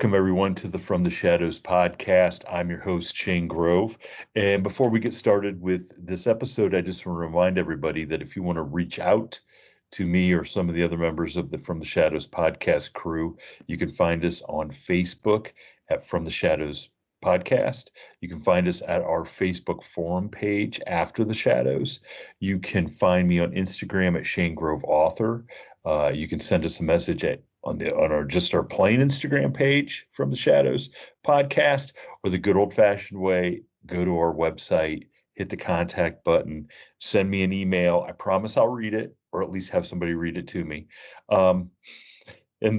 Welcome, everyone, to the From the Shadows podcast. I'm your host, Shane Grove. And before we get started with this episode, I just want to remind everybody that if you want to reach out to me or some of the other members of the From the Shadows podcast crew, you can find us on Facebook at From the Shadows Podcast. You can find us at our Facebook forum page, After the Shadows. You can find me on Instagram at Shane Grove Author. You can send us a message on our plain Instagram page, From the Shadows Podcast, or the good old fashioned way, go to our website, hit the contact button, send me an email. I promise I'll read it, or at least have somebody read it to me. And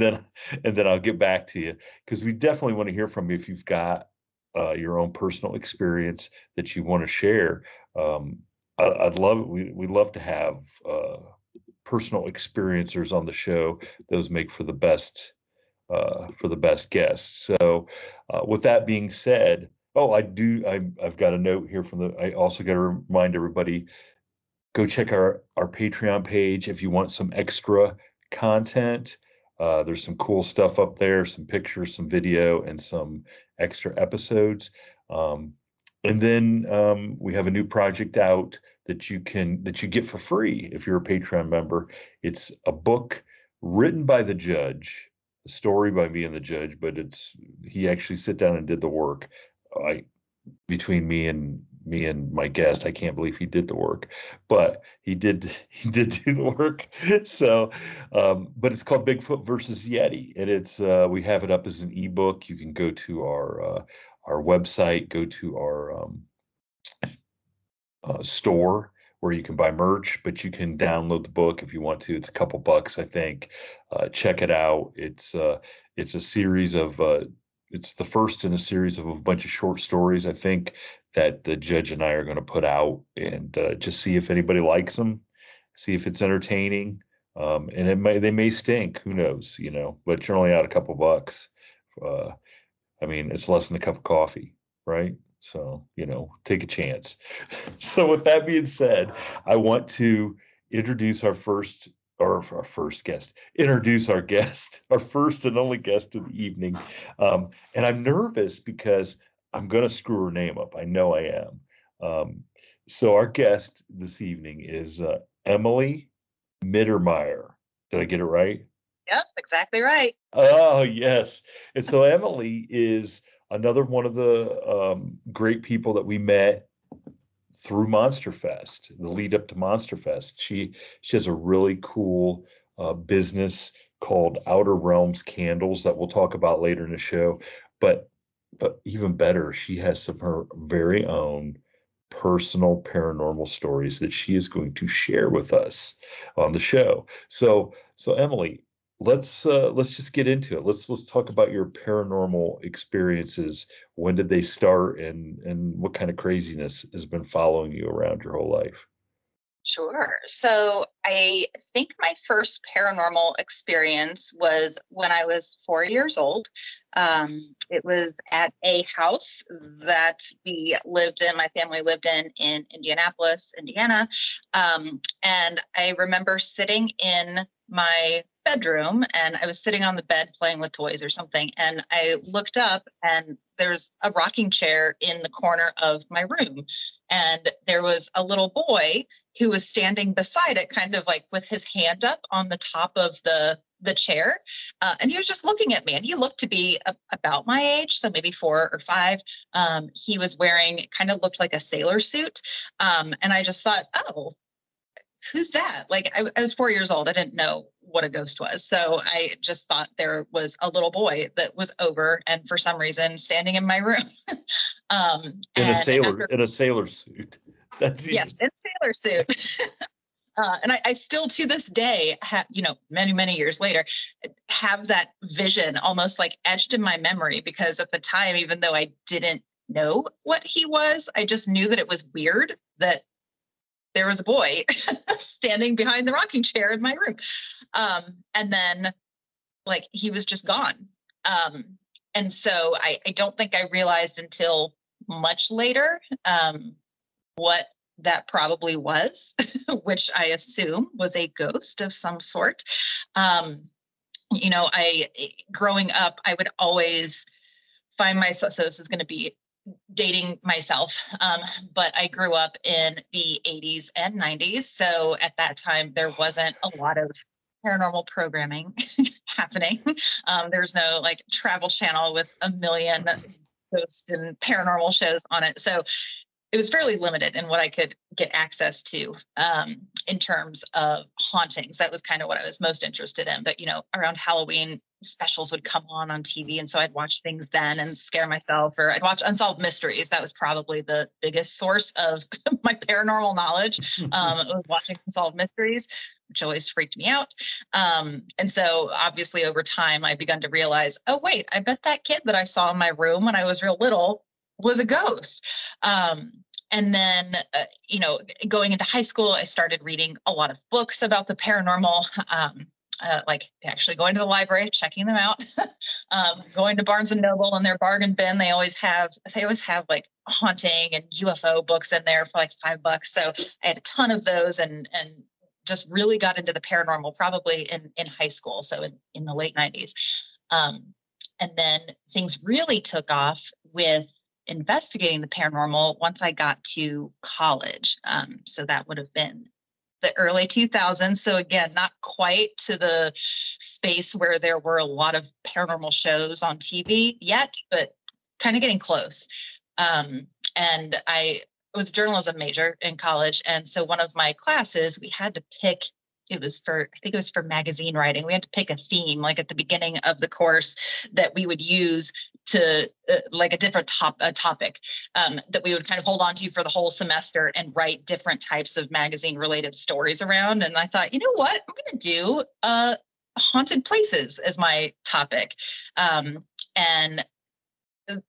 then I'll get back to you, because we definitely want to hear from you if you've got your own personal experience that you want to share. We'd love to have personal experiencers on the show. Those make for the best guests. So with that being said, I've got a note here I also got to remind everybody, go check our Patreon page if you want some extra content. There's some cool stuff up there, some pictures, some video, and some extra episodes. And then we have a new project out that you get for free if you're a Patreon member. It's a book written by the judge, a story by me and the judge, but he actually sit down and did the work. Between me and my guest, I can't believe he did the work, but he did do the work. So, but it's called Bigfoot versus Yeti, and we have it up as an ebook. You can go to our website, go to our store where you can buy merch, but you can download the book if you want to. It's a couple bucks, I think. Check it out. It's a series of it's the first in a series of a bunch of short stories, I think, that the judge and I are going to put out, and just see if anybody likes them, see if it's entertaining. And they may stink, who knows, but you're only out a couple bucks. I mean, it's less than a cup of coffee, right? So, take a chance. So with that being said, I want to introduce our first guest, our first and only guest of the evening. And I'm nervous because I'm going to screw her name up. I know I am. So our guest this evening is Emily Mittermeier. Did I get it right? Yep, exactly right. Oh, yes. And so Emily is another one of the great people that we met through Monster Fest, the lead up to Monster Fest. She has a really cool business called Outer Realms Candles that we'll talk about later in the show. But even better, she has some of her very own personal paranormal stories that she is going to share with us on the show. So Emily, let's just get into it. Let's talk about your paranormal experiences. When did they start, and what kind of craziness has been following you around your whole life? Sure. So I think my first paranormal experience was when I was 4 years old. It was at a house that my family lived in Indianapolis, Indiana. And I remember sitting in my bedroom, and I was sitting on the bed playing with toys or something. And I looked up, and there's a rocking chair in the corner of my room. And there was a little boy who was standing beside it, kind of like with his hand up on the top of the chair. And he was just looking at me, and he looked to be about my age, so maybe 4 or 5. He was wearing, kind of looked like a sailor suit. And I just thought, oh, who's that? Like, I was 4 years old. I didn't know what a ghost was. So I just thought there was a little boy that was over, and for some reason standing in my room. In a sailor suit. Yes, in sailor suit. And I still, to this day, many, many years later, have that vision almost like etched in my memory, because at the time, even though I didn't know what he was, I just knew that it was weird that there was a boy standing behind the rocking chair in my room. And then, like, he was just gone. And so I don't think I realized until much later what that probably was, which I assume was a ghost of some sort. Growing up, I would always find myself, so this is going to be dating myself, but I grew up in the 80s and 90s. So at that time, there wasn't a lot of paranormal programming happening. There's no like Travel Channel with a million ghost and paranormal shows on it. So it was fairly limited in what I could get access to in terms of hauntings. That was kind of what I was most interested in. But, around Halloween, specials would come on TV. And so I'd watch things then and scare myself, or I'd watch Unsolved Mysteries. That was probably the biggest source of my paranormal knowledge. Was watching Unsolved Mysteries, which always freaked me out. And so obviously over time, I begun to realize, oh, wait, I bet that kid that I saw in my room when I was real little was a ghost. And then, going into high school, I started reading a lot of books about the paranormal, like actually going to the library, checking them out, going to Barnes and Noble and their bargain bin. They always have like haunting and UFO books in there for like $5. So I had a ton of those and just really got into the paranormal probably in high school. So in the late 90s. And then things really took off with investigating the paranormal once I got to college. So that would have been the early 2000s. So again, not quite to the space where there were a lot of paranormal shows on TV yet, but kind of getting close. And I was a journalism major in college. And so one of my classes, we had to pick, I think it was for magazine writing. We had to pick a theme, like at the beginning of the course, that we would use to like a different topic that we would kind of hold on to for the whole semester and write different types of magazine related stories around. And I thought, you know what, I'm going to do haunted places as my topic. And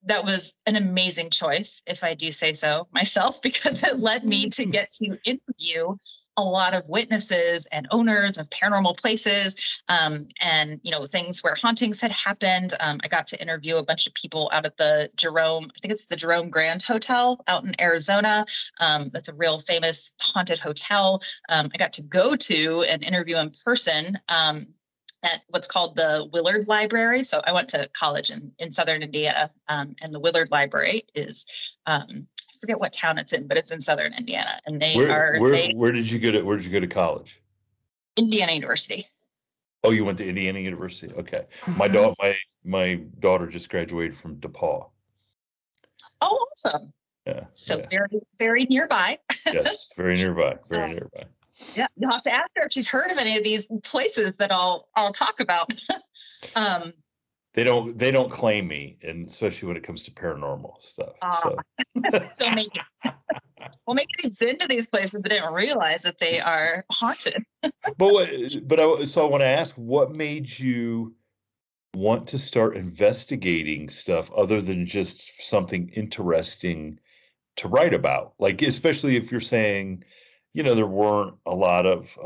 that was an amazing choice, if I do say so myself, because it led me to get to interview a lot of witnesses and owners of paranormal places, and things where hauntings had happened. I got to interview a bunch of people out at the Jerome, I think it's the Jerome Grand Hotel out in Arizona. That's a real famous haunted hotel. I got to go to and interview in person at what's called the Willard Library. So I went to college in Southern Indiana, and the Willard Library is, I forget what town it's in, but it's in Southern Indiana. And where did you go to college? Indiana University. Oh, you went to Indiana University? Okay. My daughter just graduated from DePaul. Oh, awesome. Yeah. So very, very nearby. Yes, very nearby. Very nearby. Yeah, you'll have to ask her if she's heard of any of these places that I'll talk about. They don't claim me, and especially when it comes to paranormal stuff. So maybe they've been to these places but didn't realize that they are haunted. So I want to ask, what made you want to start investigating stuff other than just something interesting to write about? Like, especially if you're saying, there weren't a lot of,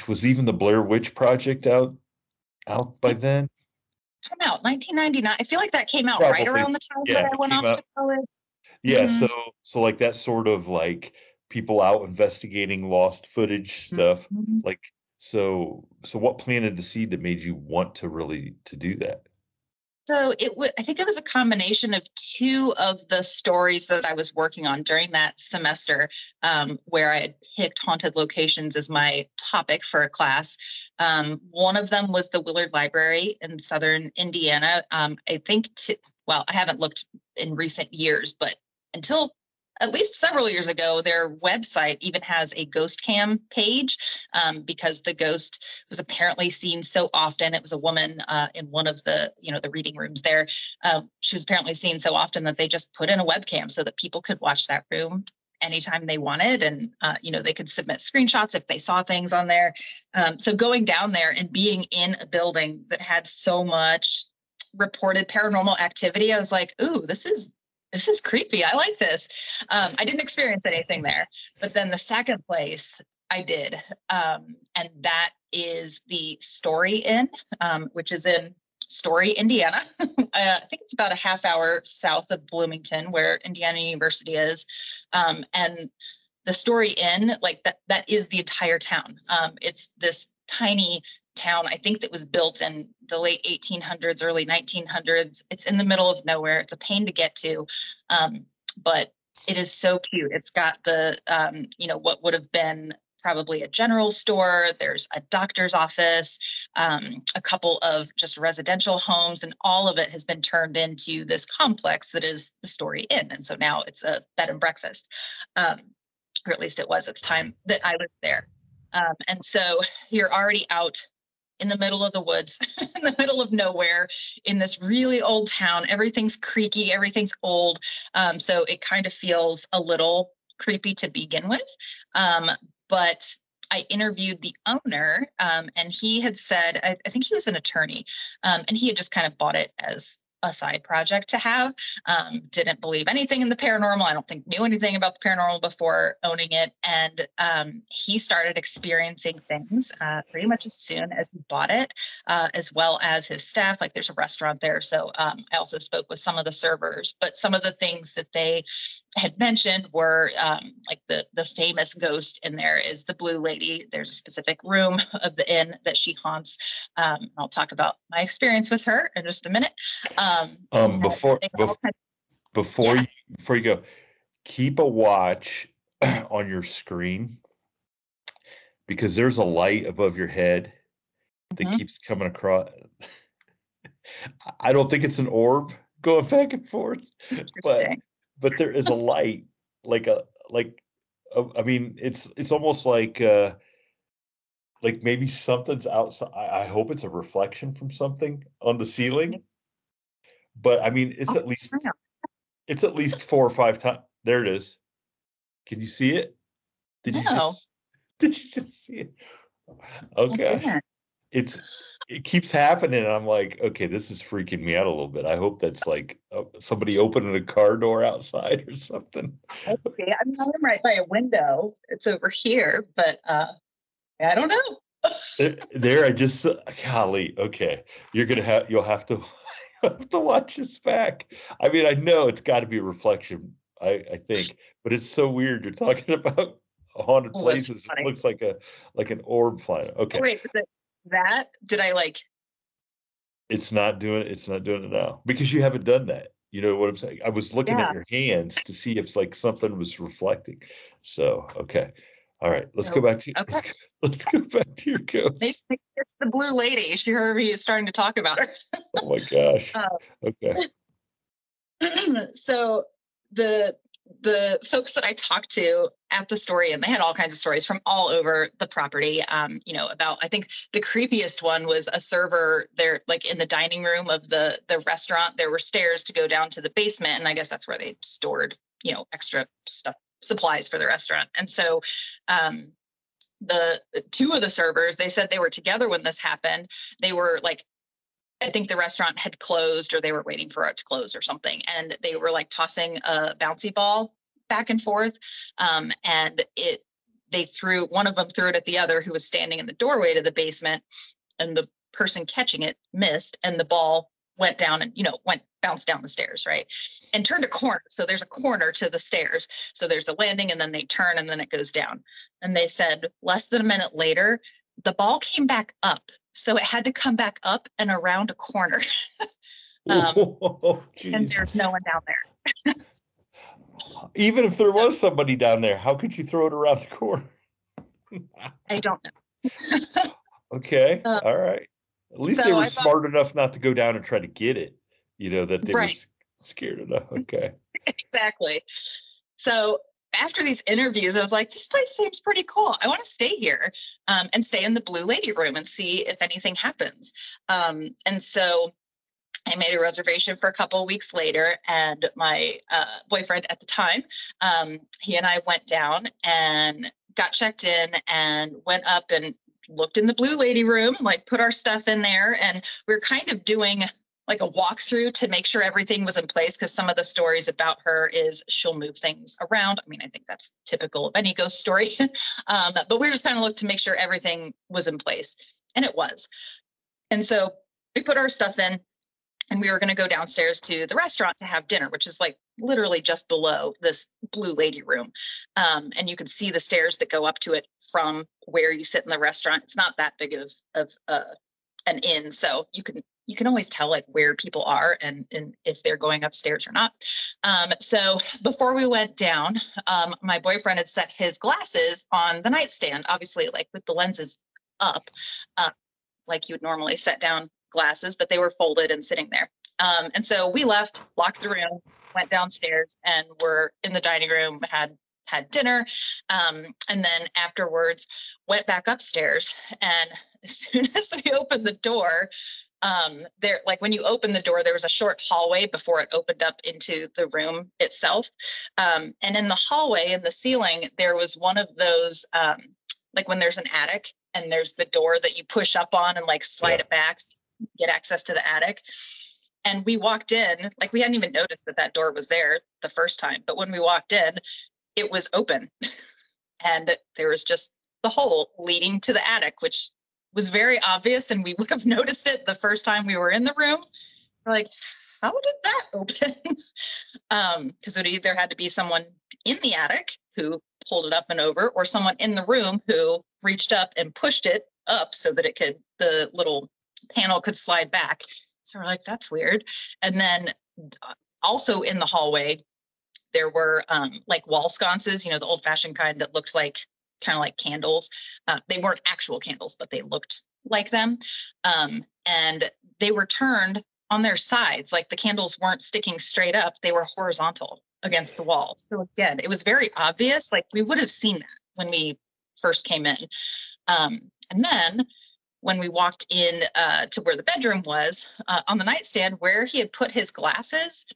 was even the Blair Witch Project out by then? Come out 1999. I feel like that came out right around the time that I went off to college. Yeah, so like that sort of like people out investigating lost footage stuff. Like, so what planted the seed that made you want to do that? So I think it was a combination of two of the stories that I was working on during that semester, where I had picked haunted locations as my topic for a class. One of them was the Willard Library in Southern Indiana. I haven't looked in recent years, but until at least several years ago, their website even has a ghost cam page, because the ghost was apparently seen so often. It was a woman in one of the reading rooms there. She was apparently seen so often that they just put in a webcam so that people could watch that room anytime they wanted. And, they could submit screenshots if they saw things on there. So going down there and being in a building that had so much reported paranormal activity, I was like, ooh, this is creepy. I like this. I didn't experience anything there, but then the second place I did. And that is the Story Inn, which is in Story, Indiana. I think it's about a half hour south of Bloomington, where Indiana University is. And the Story Inn, like that is the entire town. It's this tiny town, I think, that was built in the late 1800s, early 1900s. It's in the middle of nowhere. It's a pain to get to, but it is so cute. It's got the, what would have been probably a general store. There's a doctor's office, a couple of just residential homes, and all of it has been turned into this complex that is the Story Inn. And so now it's a bed and breakfast, or at least it was at the time that I was there. And so you're already out in the middle of the woods, in the middle of nowhere, in this really old town. Everything's creaky, everything's old. So it kind of feels a little creepy to begin with. But I interviewed the owner, and he had said, I think he was an attorney, and he had just kind of bought it as a side project to have. Didn't believe anything in the paranormal. I don't think knew anything about the paranormal before owning it. And he started experiencing things pretty much as soon as he bought it, as well as his staff. Like, there's a restaurant there. So I also spoke with some of the servers, but some of the things that they had mentioned were like the famous ghost in there is the Blue Lady. There's a specific room of the inn that she haunts. I'll talk about my experience with her in just a minute. Before Yeah. you go, keep a watch on your screen, because there's a light above your head that keeps coming across. I don't think it's an orb going back and forth, but there is a light, I mean, it's almost like maybe something's outside. I hope it's a reflection from something on the ceiling. But I mean, it's at least 4 or 5 times. There it is. Can you see it? Did you just see it? Oh gosh. It keeps happening, and I'm like, okay, this is freaking me out a little bit. I hope that's like somebody opening a car door outside or something. Okay. I mean, I'm right by a window. It's over here, but I don't know. There, I just, golly, okay. You'll have to watch this back. I mean, I know it's got to be a reflection, I think, but it's so weird. You're talking about haunted places. It looks like an orb flying. Okay. Wait, is it that? Did I like? It's not doing it now, because you haven't done that. You know what I'm saying? I was looking at your hands to see if like something was reflecting. So, okay. All right, let's go back to let's go back to your ghost. Maybe it's the Blue Lady. She heard me starting to talk about her. Oh my gosh. Okay. So the folks that I talked to at the Story, and they had all kinds of stories from all over the property. About, I think the creepiest one was a server there, like in the dining room of the restaurant. There were stairs to go down to the basement, and I guess that's where they stored, extra stuff, supplies for the restaurant. And so the two of the servers, they said they were together when this happened. They were like, I think the restaurant had closed, or they were waiting for it to close or something. And they were like tossing a bouncy ball back and forth. And one of them threw it at the other, who was standing in the doorway to the basement, and the person catching it missed, and the ball went down and, bounced down the stairs, right? And turned a corner. So there's a corner to the stairs. So there's a landing, and then they turn, and then it goes down. And they said less than a minute later, the ball came back up. So it had to come back up and around a corner. And there's no one down there. Even if there was somebody down there, how could you throw it around the corner? I don't know. Okay. All right. At least they were smart enough not to go down and try to get it, that they were scared enough. Okay. Exactly. So after these interviews, I was like, this place seems pretty cool. I want to stay here and stay in the Blue Lady room and see if anything happens. And so I made a reservation for a couple of weeks later, and my boyfriend at the time, he and I went down and got checked in and went up and looked in the Blue Lady room, like put our stuff in there. And we were kind of doing like a walkthrough to make sure everything was in place, because some of the stories about her is she'll move things around. I mean, I think that's typical of any ghost story. But we just kind of looked to make sure everything was in place, and it was. And so we put our stuff in, and we were going to go downstairs to the restaurant to have dinner, which is like literally just below this blue lady room. And you can see the stairs that go up to it from where you sit in the restaurant. It's not that big of an inn, so you can always tell like where people are and if they're going upstairs or not. So before we went down, my boyfriend had set his glasses on the nightstand, obviously like with the lenses up, like you would normally set down glasses, but they were folded and sitting there. And so we left, locked the room, went downstairs, and were in the dining room, had dinner, and then afterwards went back upstairs. And as soon as we opened the door, there, like when you open the door, there was a short hallway before it opened up into the room itself. And in the hallway, in the ceiling, there was one of those, like when there's an attic and there's the door that you push up on and like slide it back so you get access to the attic. And we walked in, like we hadn't even noticed that door was there the first time. But when we walked in, it was open and there was just the hole leading to the attic, which was very obvious. And we would have noticed it the first time we were in the room. We're like, how did that open? Because it either had to be someone in the attic who pulled it up and over, or someone in the room who reached up and pushed it up so that the little panel could slide back. So we're like, that's weird. And then also in the hallway, there were like wall sconces, the old fashioned kind that looked like kind of like candles. They weren't actual candles, but they looked like them. And they were turned on their sides. Like the candles weren't sticking straight up. They were horizontal against the wall. So again, it was very obvious. Like we would have seen that when we first came in. And then when we walked in to where the bedroom was, on the nightstand where he had put his glasses,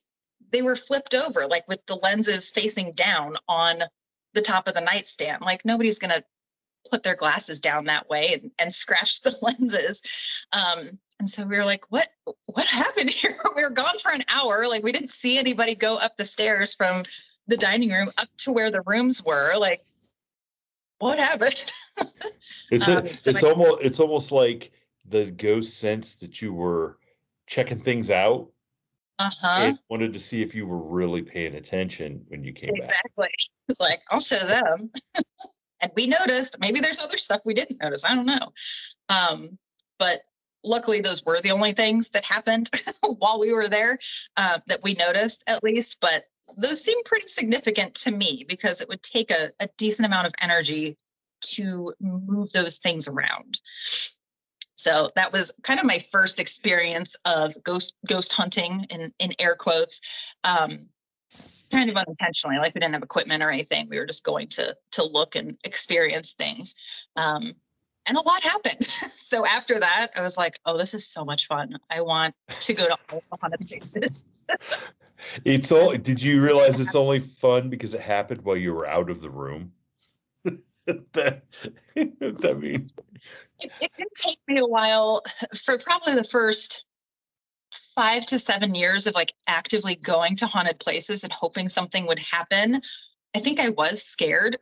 they were flipped over, like with the lenses facing down on the top of the nightstand. Like nobody's going to put their glasses down that way and scratch the lenses. And so we were like, what happened here? We were gone for an hour. Like we didn't see anybody go up the stairs from the dining room up to where the rooms were. Like, what happened? It's almost like the ghost sensed that you were checking things out and wanted to see if you were really paying attention when you came back. Exactly. It's like, I'll show them. And we noticed. Maybe there's other stuff we didn't notice. I don't know. But luckily, those were the only things that happened while we were there that we noticed, at least. But those seem pretty significant to me because it would take a decent amount of energy to move those things around. So that was kind of my first experience of ghost hunting in air quotes, kind of unintentionally. Like we didn't have equipment or anything. We were just going to look and experience things. And a lot happened. So after that, I was like, oh, this is so much fun. I want to go to all the haunted places. Did you realize it's only fun because it happened while you were out of the room? It did take me a while for probably the first 5 to 7 years of like actively going to haunted places and hoping something would happen. I think I was scared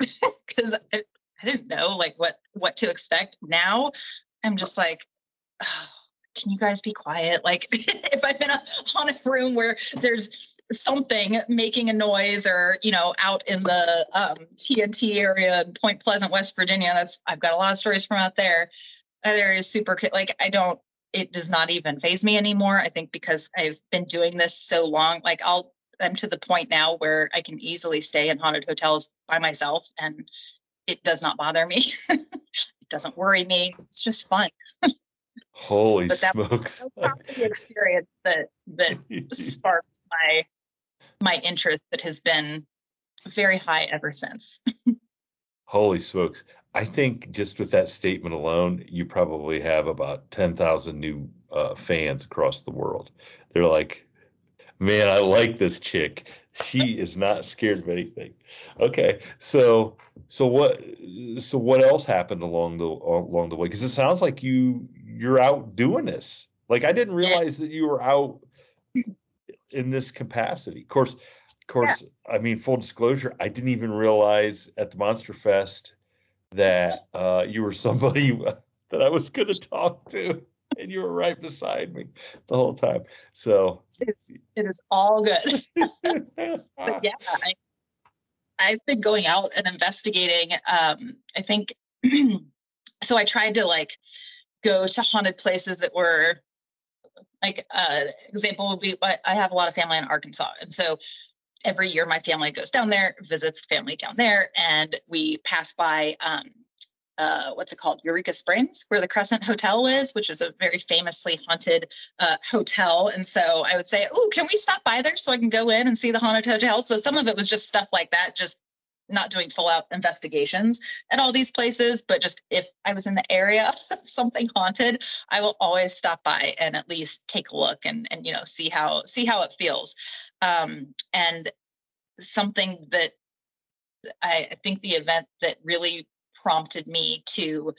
because I didn't know like what to expect. Now I'm just like, oh, can you guys be quiet? Like if I'm in a haunted room where there's something making a noise or, out in the TNT area in Point Pleasant, West Virginia, I've got a lot of stories from out there. That area is super, like it does not even faze me anymore. I think because I've been doing this so long, like I'm to the point now where I can easily stay in haunted hotels by myself and it does not bother me. It doesn't worry me. It's just fun. Holy smokes. That was probably the experience that sparked my interest that has been very high ever since. Holy smokes. I think just with that statement alone, you probably have about 10,000 new fans across the world. They're like, man, I like this chick. She is not scared of anything. Okay. So what else happened along the way? Because it sounds like you're out doing this. Like I didn't realize that you were out in this capacity. Of course, yes. I mean, full disclosure, I didn't even realize at the Monster Fest that you were somebody that I was going to talk to, and you were right beside me the whole time. So It is all good. But yeah, I've been going out and investigating. I think so. I tried to like go to haunted places that were like example would be I have a lot of family in Arkansas, and so every year my family goes down there, visits the family down there, and we pass by what's it called? Eureka Springs, where the Crescent Hotel is, which is a very famously haunted hotel. And so I would say, oh, can we stop by there so I can go in and see the haunted hotel? So some of it was just stuff like that, just not doing full out investigations at all these places, but just if I was in the area of something haunted, I will always stop by and at least take a look and you know, see how it feels. And something that I think the event that really prompted me to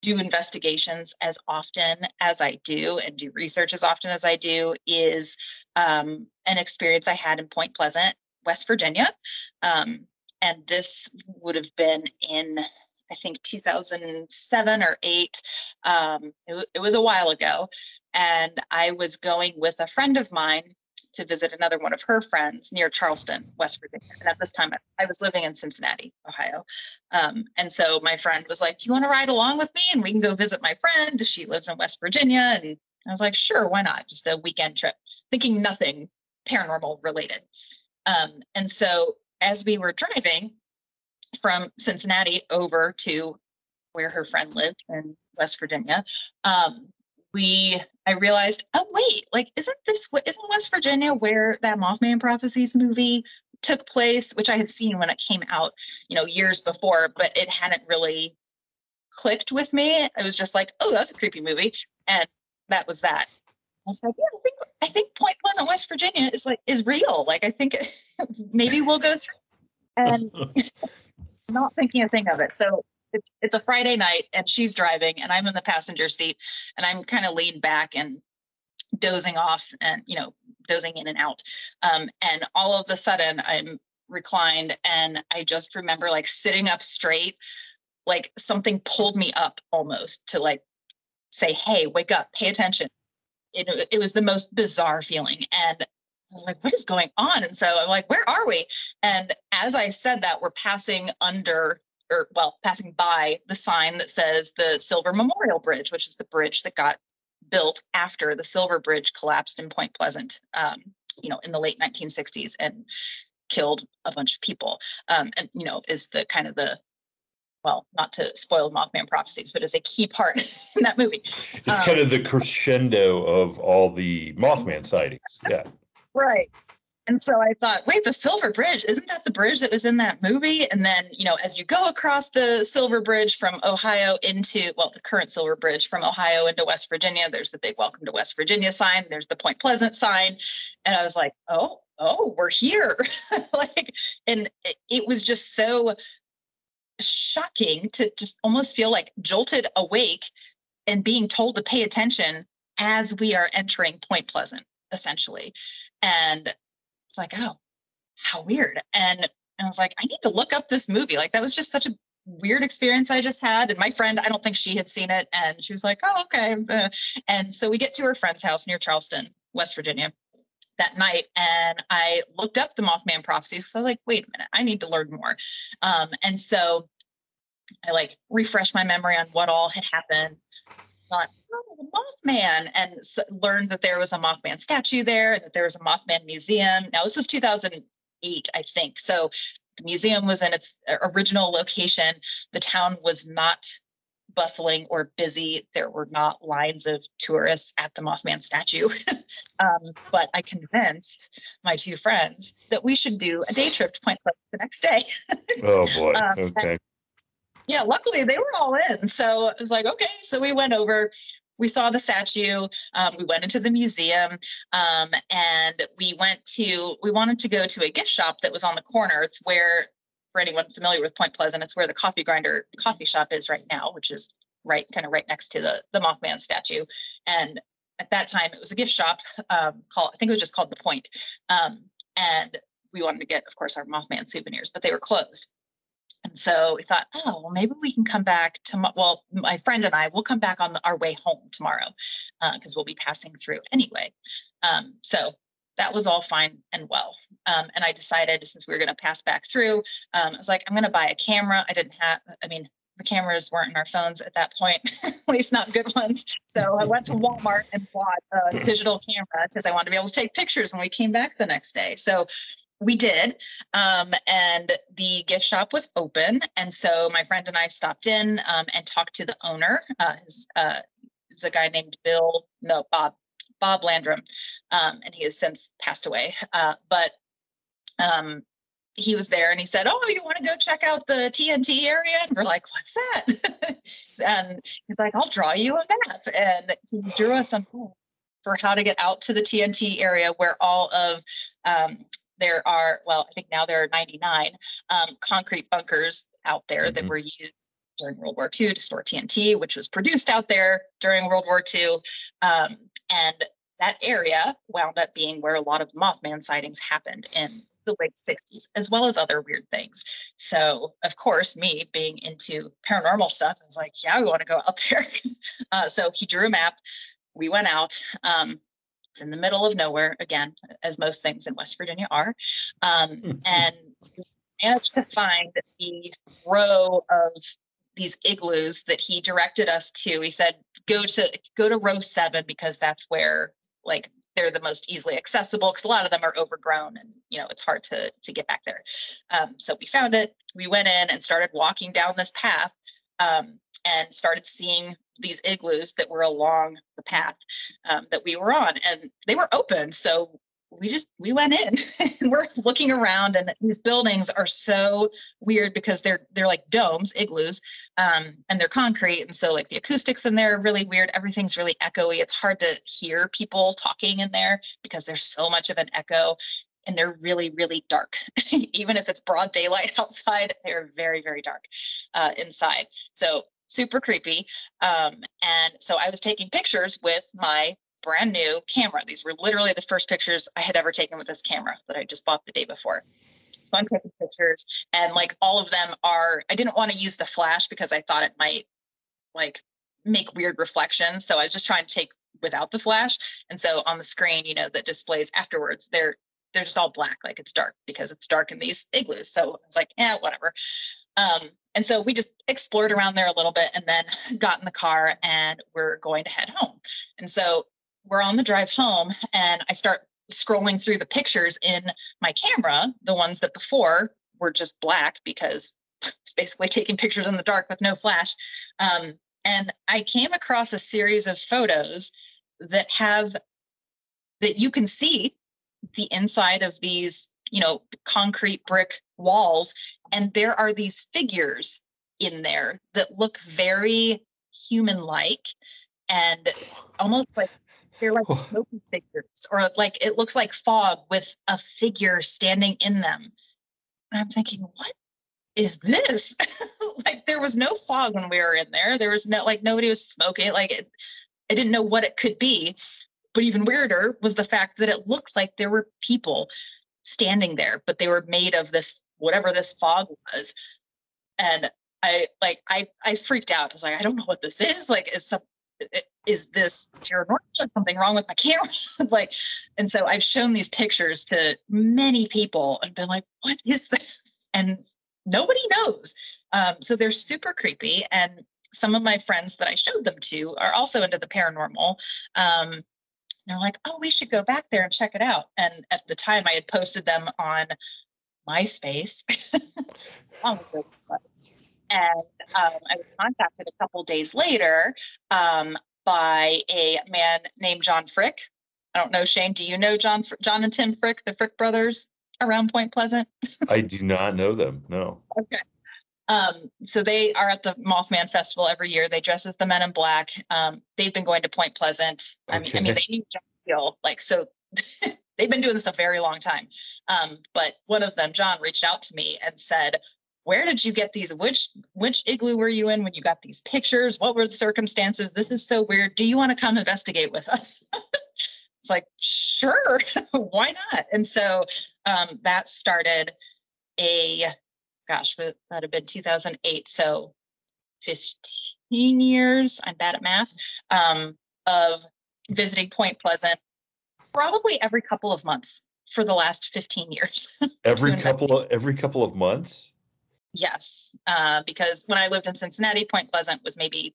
do investigations as often as I do and do research as often as I do is an experience I had in Point Pleasant, West Virginia. And this would have been in, I think, 2007 or 8. It was a while ago. And I was going with a friend of mine to visit another one of her friends near Charleston, West Virginia. And at this time, I was living in Cincinnati, Ohio. And so my friend was like, do you want to ride along with me? And we can go visit my friend. She lives in West Virginia. And I was like, sure, why not? Just a weekend trip, thinking nothing paranormal related. And so as we were driving from Cincinnati over to where her friend lived in West Virginia, I realized, oh wait, like isn't West Virginia where that Mothman Prophecies movie took place, which I had seen when it came out, you know, years before, but it hadn't really clicked with me. It was just like, oh, that's a creepy movie, and that was that. I was like, yeah, I think Point Pleasant, West Virginia is real. Like I think maybe we'll go through, and not thinking a thing of it. So it's a Friday night and she's driving and I'm in the passenger seat and I'm kind of leaned back and dozing off and, you know, dozing in and out. And all of a sudden I'm reclined and I just remember like sitting up straight, like something pulled me up almost to like say, hey, wake up, pay attention. It was the most bizarre feeling. And I was like, what is going on? And so I'm like, where are we? And as I said that, we're passing by the sign that says the Silver Memorial Bridge, which is the bridge that got built after the Silver Bridge collapsed in Point Pleasant, you know, in the late 1960s and killed a bunch of people. And, you know, is the kind of well, not to spoil Mothman Prophecies, but is a key part in that movie. It's kind of the crescendo of all the Mothman sightings. Yeah. Right. And so I thought, wait, the Silver Bridge, isn't that the bridge that was in that movie? And then, you know, as you go across the Silver Bridge from Ohio into, well, the current Silver Bridge from Ohio into West Virginia, there's the big Welcome to West Virginia sign. There's the Point Pleasant sign. And I was like, oh, we're here. And it was just so shocking to just almost feel like jolted awake and being told to pay attention as we are entering Point Pleasant, essentially. And it's like, oh, how weird. And I was like, I need to look up this movie. Like that was just such a weird experience I just had. And my friend, I don't think she had seen it. And she was like, oh, okay. And so we get to her friend's house near Charleston, West Virginia that night. And I looked up the Mothman Prophecies. So like, wait a minute, I need to learn more. And so I like refreshed my memory on what all had happened. Thought, oh, Mothman, and learned that there was a Mothman statue there, and that there was a Mothman museum. Now, this was 2008, I think. So the museum was in its original location. The town was not bustling or busy. There were not lines of tourists at the Mothman statue. But I convinced my two friends that we should do a day trip to Point Pleasant the next day. Oh, boy. Okay. Yeah, luckily they were all in. So I was like, okay. So we went over, we saw the statue, we went into the museum, and we wanted to go to a gift shop that was on the corner. It's where, for anyone familiar with Point Pleasant, it's where the coffee shop is right now, which is right next to the Mothman statue. And at that time it was a gift shop I think it was just called The Point. And we wanted to get, of course, our Mothman souvenirs, but they were closed. And so we thought, oh, well, maybe we can come back my friend and I will come back on our way home tomorrow because we'll be passing through anyway. So that was all fine and well. And I decided, since we were going to pass back through, I was like, I'm going to buy a camera. The cameras weren't in our phones at that point, at least not good ones. So I went to Walmart and bought a digital camera because I wanted to be able to take pictures when we came back the next day. So we did. And the gift shop was open. And so my friend and I stopped in and talked to the owner. It was a guy named Bob Landrum. And he has since passed away. But he was there and he said, "Oh, you want to go check out the TNT area?" And we're like, "What's that?" And he's like, "I'll draw you a map." And he drew us a map for how to get out to the TNT area, where all of there are, well, I think now there are 99 concrete bunkers out there that were used during World War II to store TNT, which was produced out there during World War II. And that area wound up being where a lot of Mothman sightings happened in the late 60s, as well as other weird things. So, of course, me being into paranormal stuff, I was like, yeah, we want to go out there. So he drew a map. We went out. It's in the middle of nowhere, again, as most things in West Virginia are. And we managed to find the row of these igloos that he directed us to. He said, go to row 7, because that's where, like, they're the most easily accessible, because a lot of them are overgrown and, it's hard to get back there. So we found it. We went in and started walking down this path and started seeing these igloos that were along the path that we were on, and they were open. So we went in and we're looking around, and these buildings are so weird because they're like domes, igloos, and they're concrete. And so, like, the acoustics in there are really weird. Everything's really echoey. It's hard to hear people talking in there because there's so much of an echo, and they're really, really dark. Even if it's broad daylight outside, they're very, very dark inside. So super creepy. And so I was taking pictures with my brand new camera. These were literally the first pictures I had ever taken with this camera that I just bought the day before. So I'm taking pictures, and like all of them I didn't want to use the flash because I thought it might like make weird reflections. So I was just trying to take without the flash. And so on the screen, that displays afterwards, they're just all black, like it's dark, because it's dark in these igloos. So I was like, whatever. And so we just explored around there a little bit, and then got in the car and we're going to head home. And so we're on the drive home, and I start scrolling through the pictures in my camera, the ones that before were just black because it's basically taking pictures in the dark with no flash. And I came across a series of photos that you can see the inside of these, concrete brick walls. And there are these figures in there that look very human-like, and almost like they're like smoky figures, or like it looks like fog with a figure standing in them. And I'm thinking, what is this? Like, there was no fog when we were in there. There was nobody was smoking. I didn't know what it could be. But even weirder was the fact that it looked like there were people standing there, but they were made of this, whatever this fog was. And I freaked out. I was like, I don't know what this is. Like, is this paranormal? Is something wrong with my camera? And so I've shown these pictures to many people and been like, what is this? And nobody knows. So they're super creepy. And some of my friends that I showed them to are also into the paranormal. They're like, oh, we should go back there and check it out. And at the time I had posted them on MySpace. And I was contacted a couple days later by a man named John Frick. I don't know, Shane, do you know John and Tim Frick, the Frick brothers around Point Pleasant? I do not know them, no. Okay. So they are at the Mothman Festival every year. They dress as the Men in Black. They've been going to Point Pleasant. Okay. I mean, they knew John Peel, so they've been doing this a very long time. But one of them, John, reached out to me and said, where did you get these? Which igloo were you in when you got these pictures? What were the circumstances? This is so weird. Do you want to come investigate with us? It's like, sure, why not? And so that started that'd have been 2008. So 15 years, I'm bad at math, of visiting Point Pleasant Probably every couple of months for the last 15 years. Every couple of months? Yes, because when I lived in Cincinnati, Point Pleasant was maybe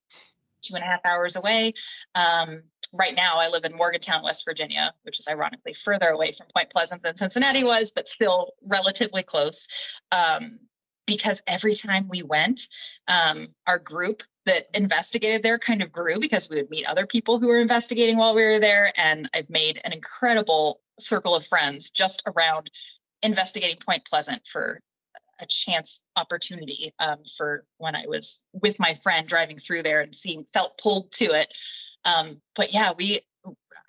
2.5 hours away. Right now, I live in Morgantown, West Virginia, which is ironically further away from Point Pleasant than Cincinnati was, but still relatively close. Because every time we went, our group that investigated there kind of grew because we would meet other people who were investigating while we were there. And I've made an incredible circle of friends just around investigating Point Pleasant for a chance opportunity for when I was with my friend driving through there and felt pulled to it. But yeah,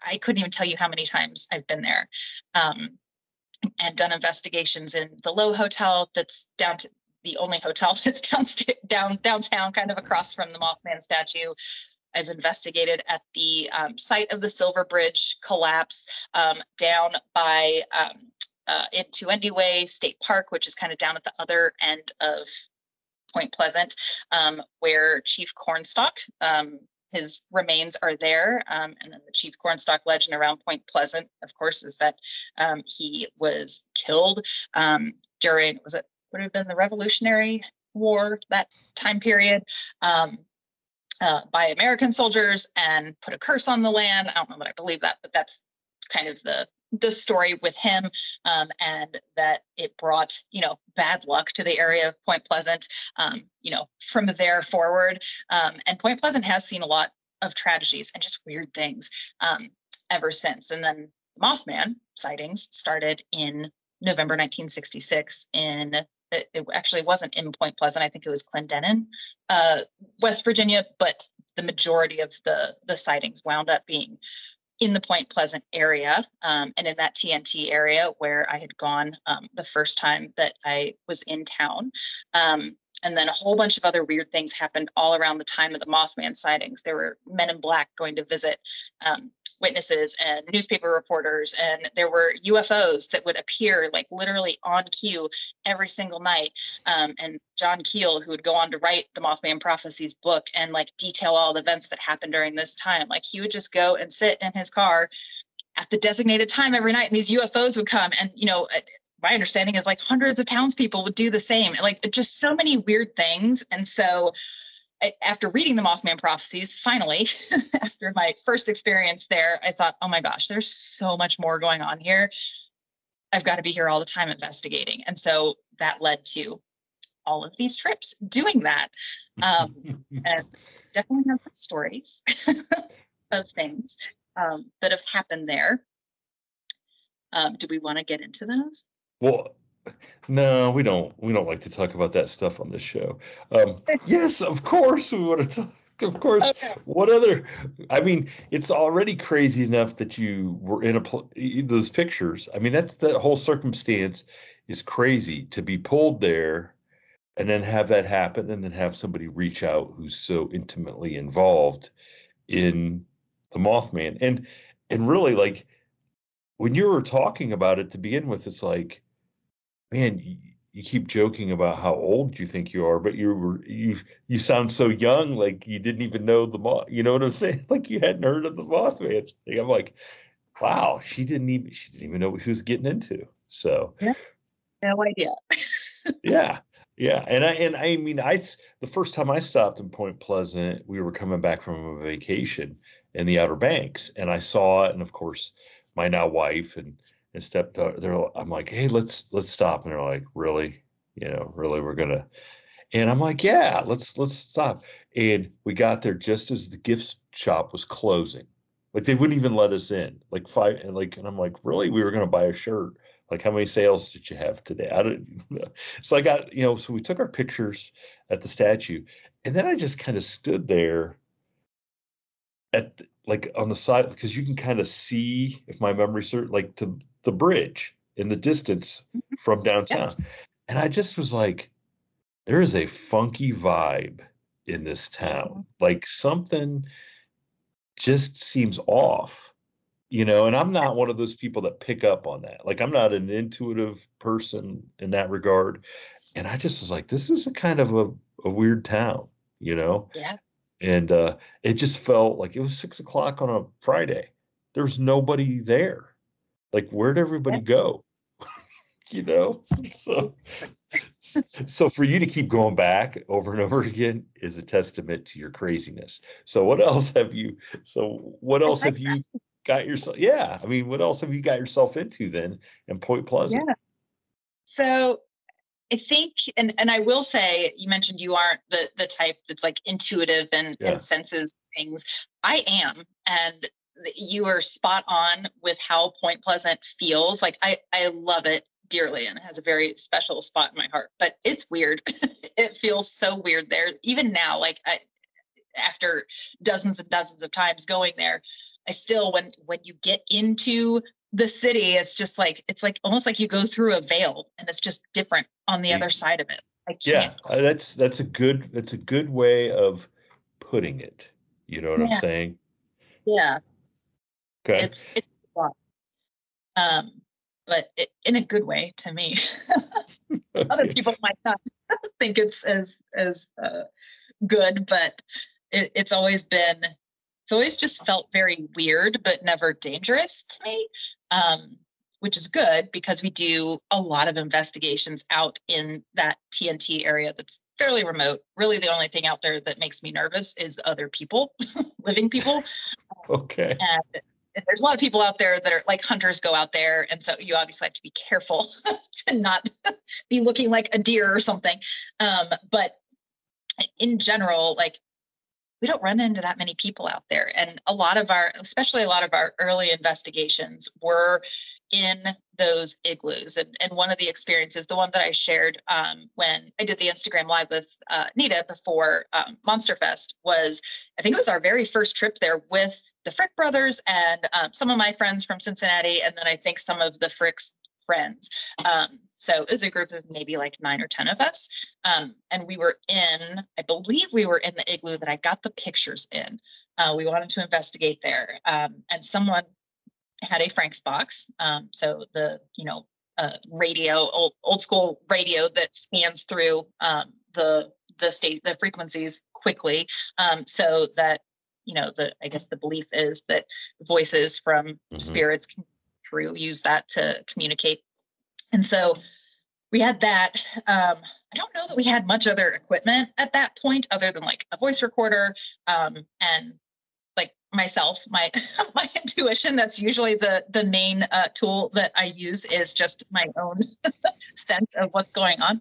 I couldn't even tell you how many times I've been there and done investigations in the Low Hotel that's the only hotel that's downtown, kind of across from the Mothman statue. I've investigated at the site of the Silver Bridge collapse down by into Way State Park, which is kind of down at the other end of Point Pleasant, where Chief Cornstalk, his remains are there. And then the Chief Cornstalk legend around Point Pleasant, of course, is that he was killed during, would have been the Revolutionary War, that time period, by American soldiers and put a curse on the land. I don't know that I believe that, but that's kind of the story with him, and that it brought, bad luck to the area of Point Pleasant, from there forward. And Point Pleasant has seen a lot of tragedies and just weird things ever since. And then Mothman sightings started in November 1966 it actually wasn't in Point Pleasant. I think it was Clendenin, West Virginia, but the majority of the sightings wound up being in the Point Pleasant area, and in that TNT area where I had gone the first time that I was in town. And then a whole bunch of other weird things happened all around the time of the Mothman sightings. There were men in black going to visit witnesses and newspaper reporters, and there were UFOs that would appear like literally on cue every single night. And John Keel, who would go on to write the Mothman Prophecies book and like detail all the events that happened during this time, like he would just go and sit in his car at the designated time every night, and these UFOs would come. And my understanding is like hundreds of townspeople would do the same, like just so many weird things. And so after reading the Mothman Prophecies, finally, after my first experience there, I thought, oh my gosh, there's so much more going on here. I've got to be here all the time investigating. And so that led to all of these trips doing that. And definitely have some stories of things that have happened there. Do we want to get into those? Well, no, we don't. We don't like to talk about that stuff on this show. Yes, of course we want to talk. Of course. Okay. What other? I mean, it's already crazy enough that you were in those pictures. I mean, that whole circumstance is crazy to be pulled there, and then have that happen, and then have somebody reach out who's so intimately involved in the Mothman, and really, like, when you were talking about it to begin with, it's like, man, you keep joking about how old you think you are, but you sound so young, like you didn't even know you know what I'm saying? Like you hadn't heard of the Mothman. I'm like, wow, she didn't even know what she was getting into. So yeah, no idea. Yeah. And I mean, the first time I stopped in Point Pleasant, we were coming back from a vacation in the Outer Banks, and I saw it, and of course, my now wife and stepdaughter, I'm like, hey, let's stop. And they're like, really? Really, we're gonna? And I'm like, yeah, let's stop. And we got there just as the gift shop was closing. Like they wouldn't even let us in. Like and I'm like, really? We were gonna buy a shirt. Like, how many sales did you have today? I don't know. So I got, so we took our pictures at the statue, and then I just kind of stood there like on the side, because you can kind of see, if my memory serves, like to the bridge in the distance from downtown. Yep. And I just was like, there is a funky vibe in this town. Like something just seems off, and I'm not one of those people that pick up on that. Like I'm not an intuitive person in that regard. And I just was like, this is a kind of a weird town, Yeah. And it just felt like it was 6 o'clock on a Friday. There was nobody there. Like, where'd everybody Yeah. go? You know? So for you to keep going back over and over again is a testament to your craziness. What I else like have you got yourself? Yeah. I mean, what else have you got yourself into then in Point that. Pleasant? Yeah. So I think, and I will say, you mentioned you aren't the type that's like intuitive Yeah. and senses things. I am, and you are spot on with how Point Pleasant feels. Like I love it dearly, and it has a very special spot in my heart. But it's weird. It feels so weird there, even now. Like after dozens and dozens of times going there, I still, when you get into the city, it's like almost like you go through a veil and it's just different on the other side of it. I can't. Yeah, that's a good way of putting it. You know what I'm Yeah, saying? yeah. Okay. It's a lot. Um, but in a good way to me. Other Okay. people might not think it's as good, but it's always been, it's always just felt very weird, but never dangerous to me. Um, which is good because we do a lot of investigations out in that TNT area that's fairly remote. Really, the only thing out there that makes me nervous is other people, living people. Okay. And there's a lot of people out there that are like hunters go out there. And so you obviously have to be careful to not be looking like a deer or something. But in general, like we don't run into that many people out there. And especially a lot of our early investigations were in those igloos. And one of the experiences, the one that I shared when I did the Instagram live with Nita before Monster Fest was, I think it was our very first trip there with the Frick brothers and some of my friends from Cincinnati. And then I think some of the Frick's friends. So it was a group of maybe like 9 or 10 of us. And I believe we were in the igloo that I got the pictures in. We wanted to investigate there. And someone had a Frank's box. So radio, old school radio that scans through the frequencies quickly. So that, I guess the belief is that voices from Hmm. spirits can use that to communicate. And so we had that. I don't know that we had much other equipment at that point other than like a voice recorder and like myself, my my intuition. That's usually the main tool that I use, is just my own sense of what's going on.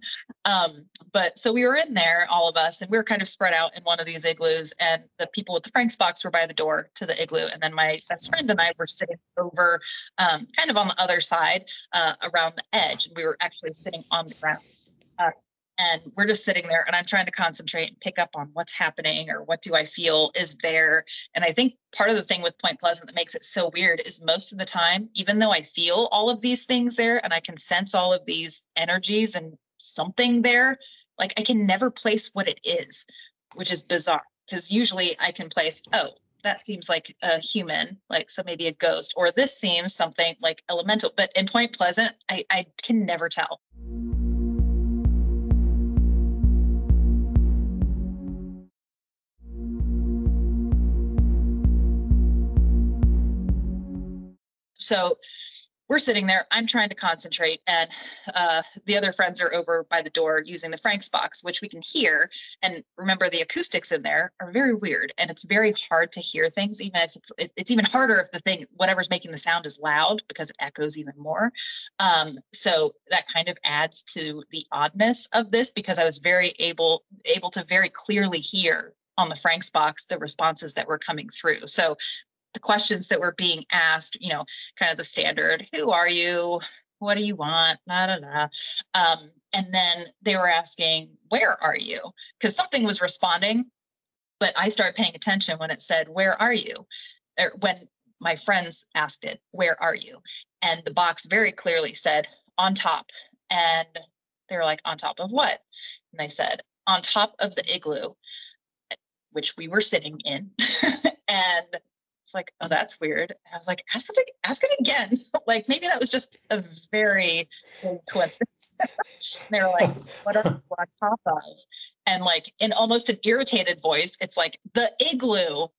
But so we were in there, all of us, and we were kind of spread out in one of these igloos, and the people with the Frank's box were by the door to the igloo, and then my best friend and I were sitting over kind of on the other side around the edge, and we were actually sitting on the ground. Uh, and we're just sitting there, and I'm trying to concentrate and pick up on what's happening or what do I feel is there. And I think part of the thing with Point Pleasant that makes it so weird is most of the time, even though I feel all of these things there and I can sense all of these energies and something there, like I can never place what it is, which is bizarre, because usually I can place, oh, that seems like a human, like, so maybe a ghost, or this seems something like elemental. But in Point Pleasant, I can never tell. So we're sitting there, I'm trying to concentrate, and the other friends are over by the door using the Frank's box, which we can hear. And remember, the acoustics in there are very weird, and it's very hard to hear things, even if it's even harder if the thing, whatever's making the sound, is loud, because it echoes even more. So that kind of adds to the oddness of this, because I was very able to very clearly hear on the Frank's box the responses that were coming through. So the questions that were being asked, kind of the standard, who are you? What do you want? Da, da, da. And then they were asking, where are you? Because something was responding, but I started paying attention when it said, where are you? Or when my friends asked it, where are you? And the box very clearly said, on top. And they were like, on top of what? And I said, on top of the igloo, which we were sitting in. And it's like, oh, that's weird. And I was like, ask it again. Like, maybe that was just a very big coincidence. And they were like, what are you on top of? And like, in almost an irritated voice, it's like, the igloo.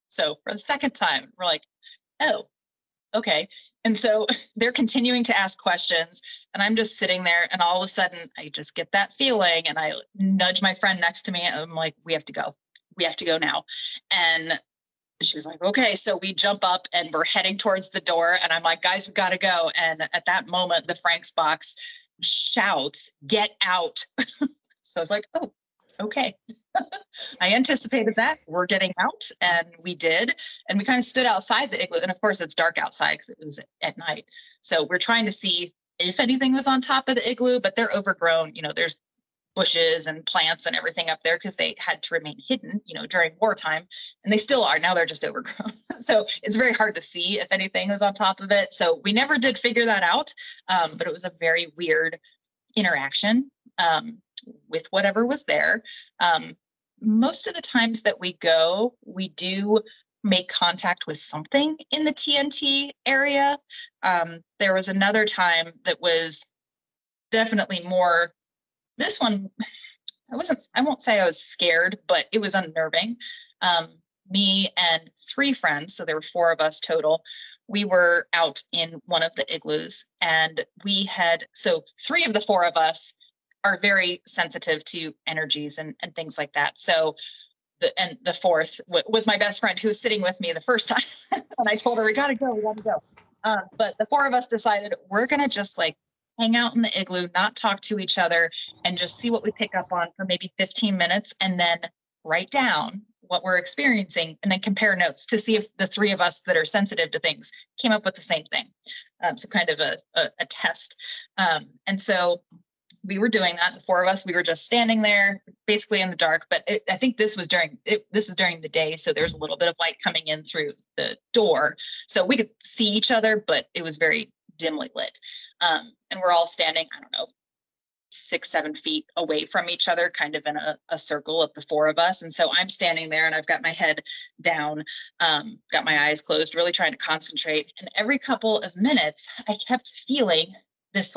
So for the second time, we're like, oh, okay. And so they're continuing to ask questions, and I'm just sitting there, and all of a sudden I just get that feeling, and I nudge my friend next to me. I'm like, we have to go. We have to go now. And she was like, okay. So we jump up and we're heading towards the door. And I'm like, guys, we got to go. And at that moment, the Frank's box shouts, get out. So I was like, oh, okay. I anticipated that. We're getting out. And we did. And we kind of stood outside the igloo. And of course, it's dark outside because it was at night. So we're trying to see if anything was on top of the igloo, but they're overgrown. There's bushes and plants and everything up there because they had to remain hidden, during wartime, and they still are. Now they're just overgrown. So it's very hard to see if anything was on top of it. So we never did figure that out. But it was a very weird interaction with whatever was there. Most of the times that we go, we do make contact with something in the TNT area. There was another time that was definitely more. This one, I won't say I was scared, but it was unnerving. Me and 3 friends, so there were 4 of us total, we were out in one of the igloos, and so 3 of the 4 of us are very sensitive to energies and things like that. So the 4th was my best friend who was sitting with me the first time. And I told her, we got to go. But the 4 of us decided we're going to just hang out in the igloo, not talk to each other, and just see what we pick up on for maybe 15 minutes, and then write down what we're experiencing, and then compare notes to see if the 3 of us that are sensitive to things came up with the same thing. So kind of a test. And so we were doing that. The 4 of us, we were just standing there basically in the dark, but I think this was during the day. So there's a little bit of light coming in through the door. So we could see each other, but it was very dimly lit. And we're all standing, I don't know, 6-7 feet away from each other, kind of in a circle of the 4 of us. And so I'm standing there, and I've got my head down, got my eyes closed, really trying to concentrate. And every couple of minutes, I kept feeling this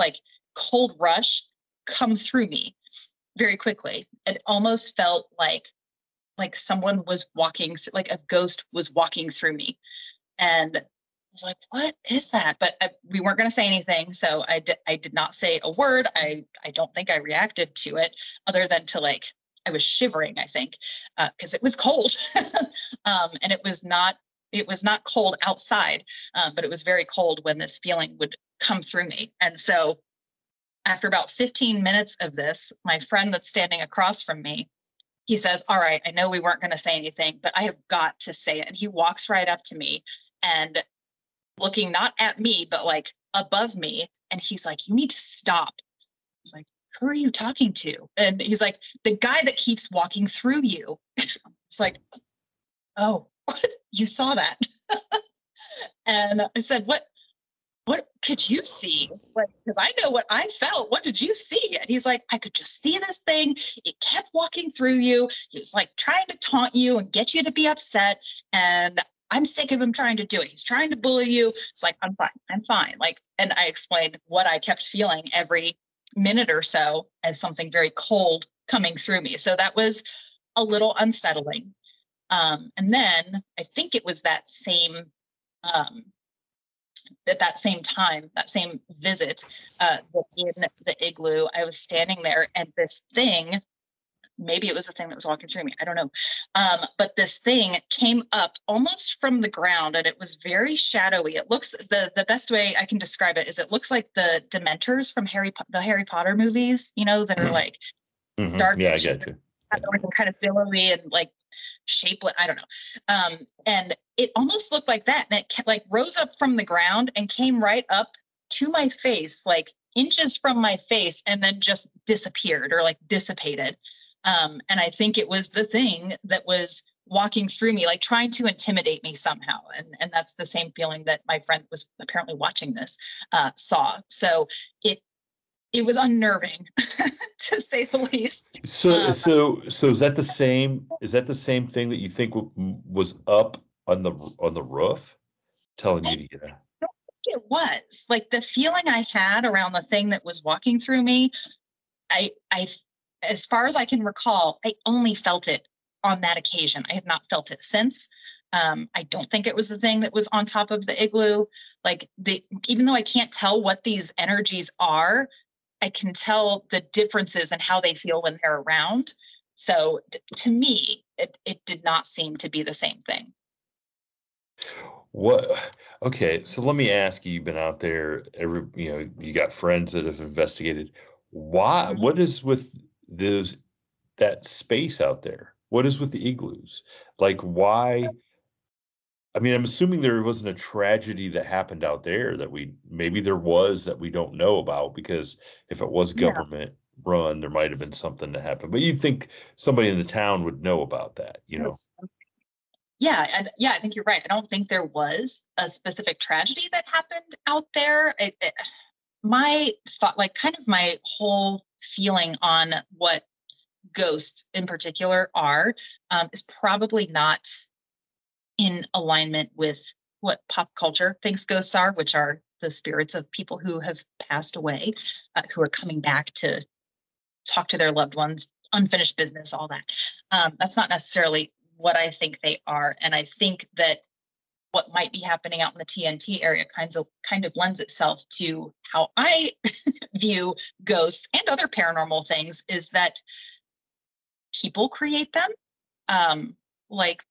cold rush come through me very quickly. It almost felt like someone was walking, like a ghost was walking through me. And I was like, what is that? But we weren't going to say anything. So I did not say a word. I don't think I reacted to it other than to I was shivering, I think, because it was cold. And it was not cold outside, but it was very cold when this feeling would come through me. And so after about 15 minutes of this, my friend that's standing across from me, he says, all right, I know we weren't going to say anything, but I have got to say it. And he walks right up to me and looking not at me, but above me. And he's like, you need to stop. I was like, who are you talking to? And he's like, the guy that keeps walking through you. It's like, oh, you saw that. And I said, what could you see? Because I know what I felt. What did you see? And he's like, I could just see this thing. It kept walking through you. He was trying to taunt you and get you to be upset. And I'm sick of him trying to do it. He's trying to bully you. It's like, I'm fine. And I explained what I kept feeling every minute or so as something very cold coming through me. So that was a little unsettling. And then I think it was that same at that same time, that same visit, in the igloo, I was standing there, and this thing, maybe it was the thing that was walking through me, I don't know. But this thing came up almost from the ground, and it was very shadowy. It looks, the best way I can describe it is it looks like the Dementors from the Harry Potter movies, that are dark. Yeah, I get you. Kind of billowy and shapeless. I don't know. And it almost looked like that. And it rose up from the ground and came right up to my face, inches from my face, and then just disappeared or dissipated. And I think it was the thing that was walking through me, trying to intimidate me somehow. And that's the same feeling that my friend was apparently watching this, saw. So it was unnerving to say the least. So is that the same? Is that the same thing that you think was up on the roof, telling you to get out? It was the feeling I had around the thing that was walking through me. I, as far as I can recall, I only felt it on that occasion. I have not felt it since. I don't think it was the thing that was on top of the igloo. Like even though I can't tell what these energies are, I can tell the differences in how they feel when they're around. So to me, it did not seem to be the same thing. What? Okay, so let me ask you, you've been out there, you got friends that have investigated. Why, Mhm. what is with those that space out there? What is with the igloos? Like why? I mean, I'm assuming there wasn't a tragedy that happened out there that maybe there was that we don't know about, because if it was Yeah. government run, there might have been something that happened. But you'd think somebody in the town would know about that, you know? Yes. Yeah, and yeah, I think you're right. I don't think there was a specific tragedy that happened out there. My thought, like kind of my whole feeling on what ghosts in particular are, is probably not in alignment with what pop culture thinks ghosts are, which are the spirits of people who have passed away, who are coming back to talk to their loved ones, unfinished business, all that. That's not necessarily what I think they are. And I think that what might be happening out in the TNT area kind of lends itself to how I view ghosts and other paranormal things, is that people create them, like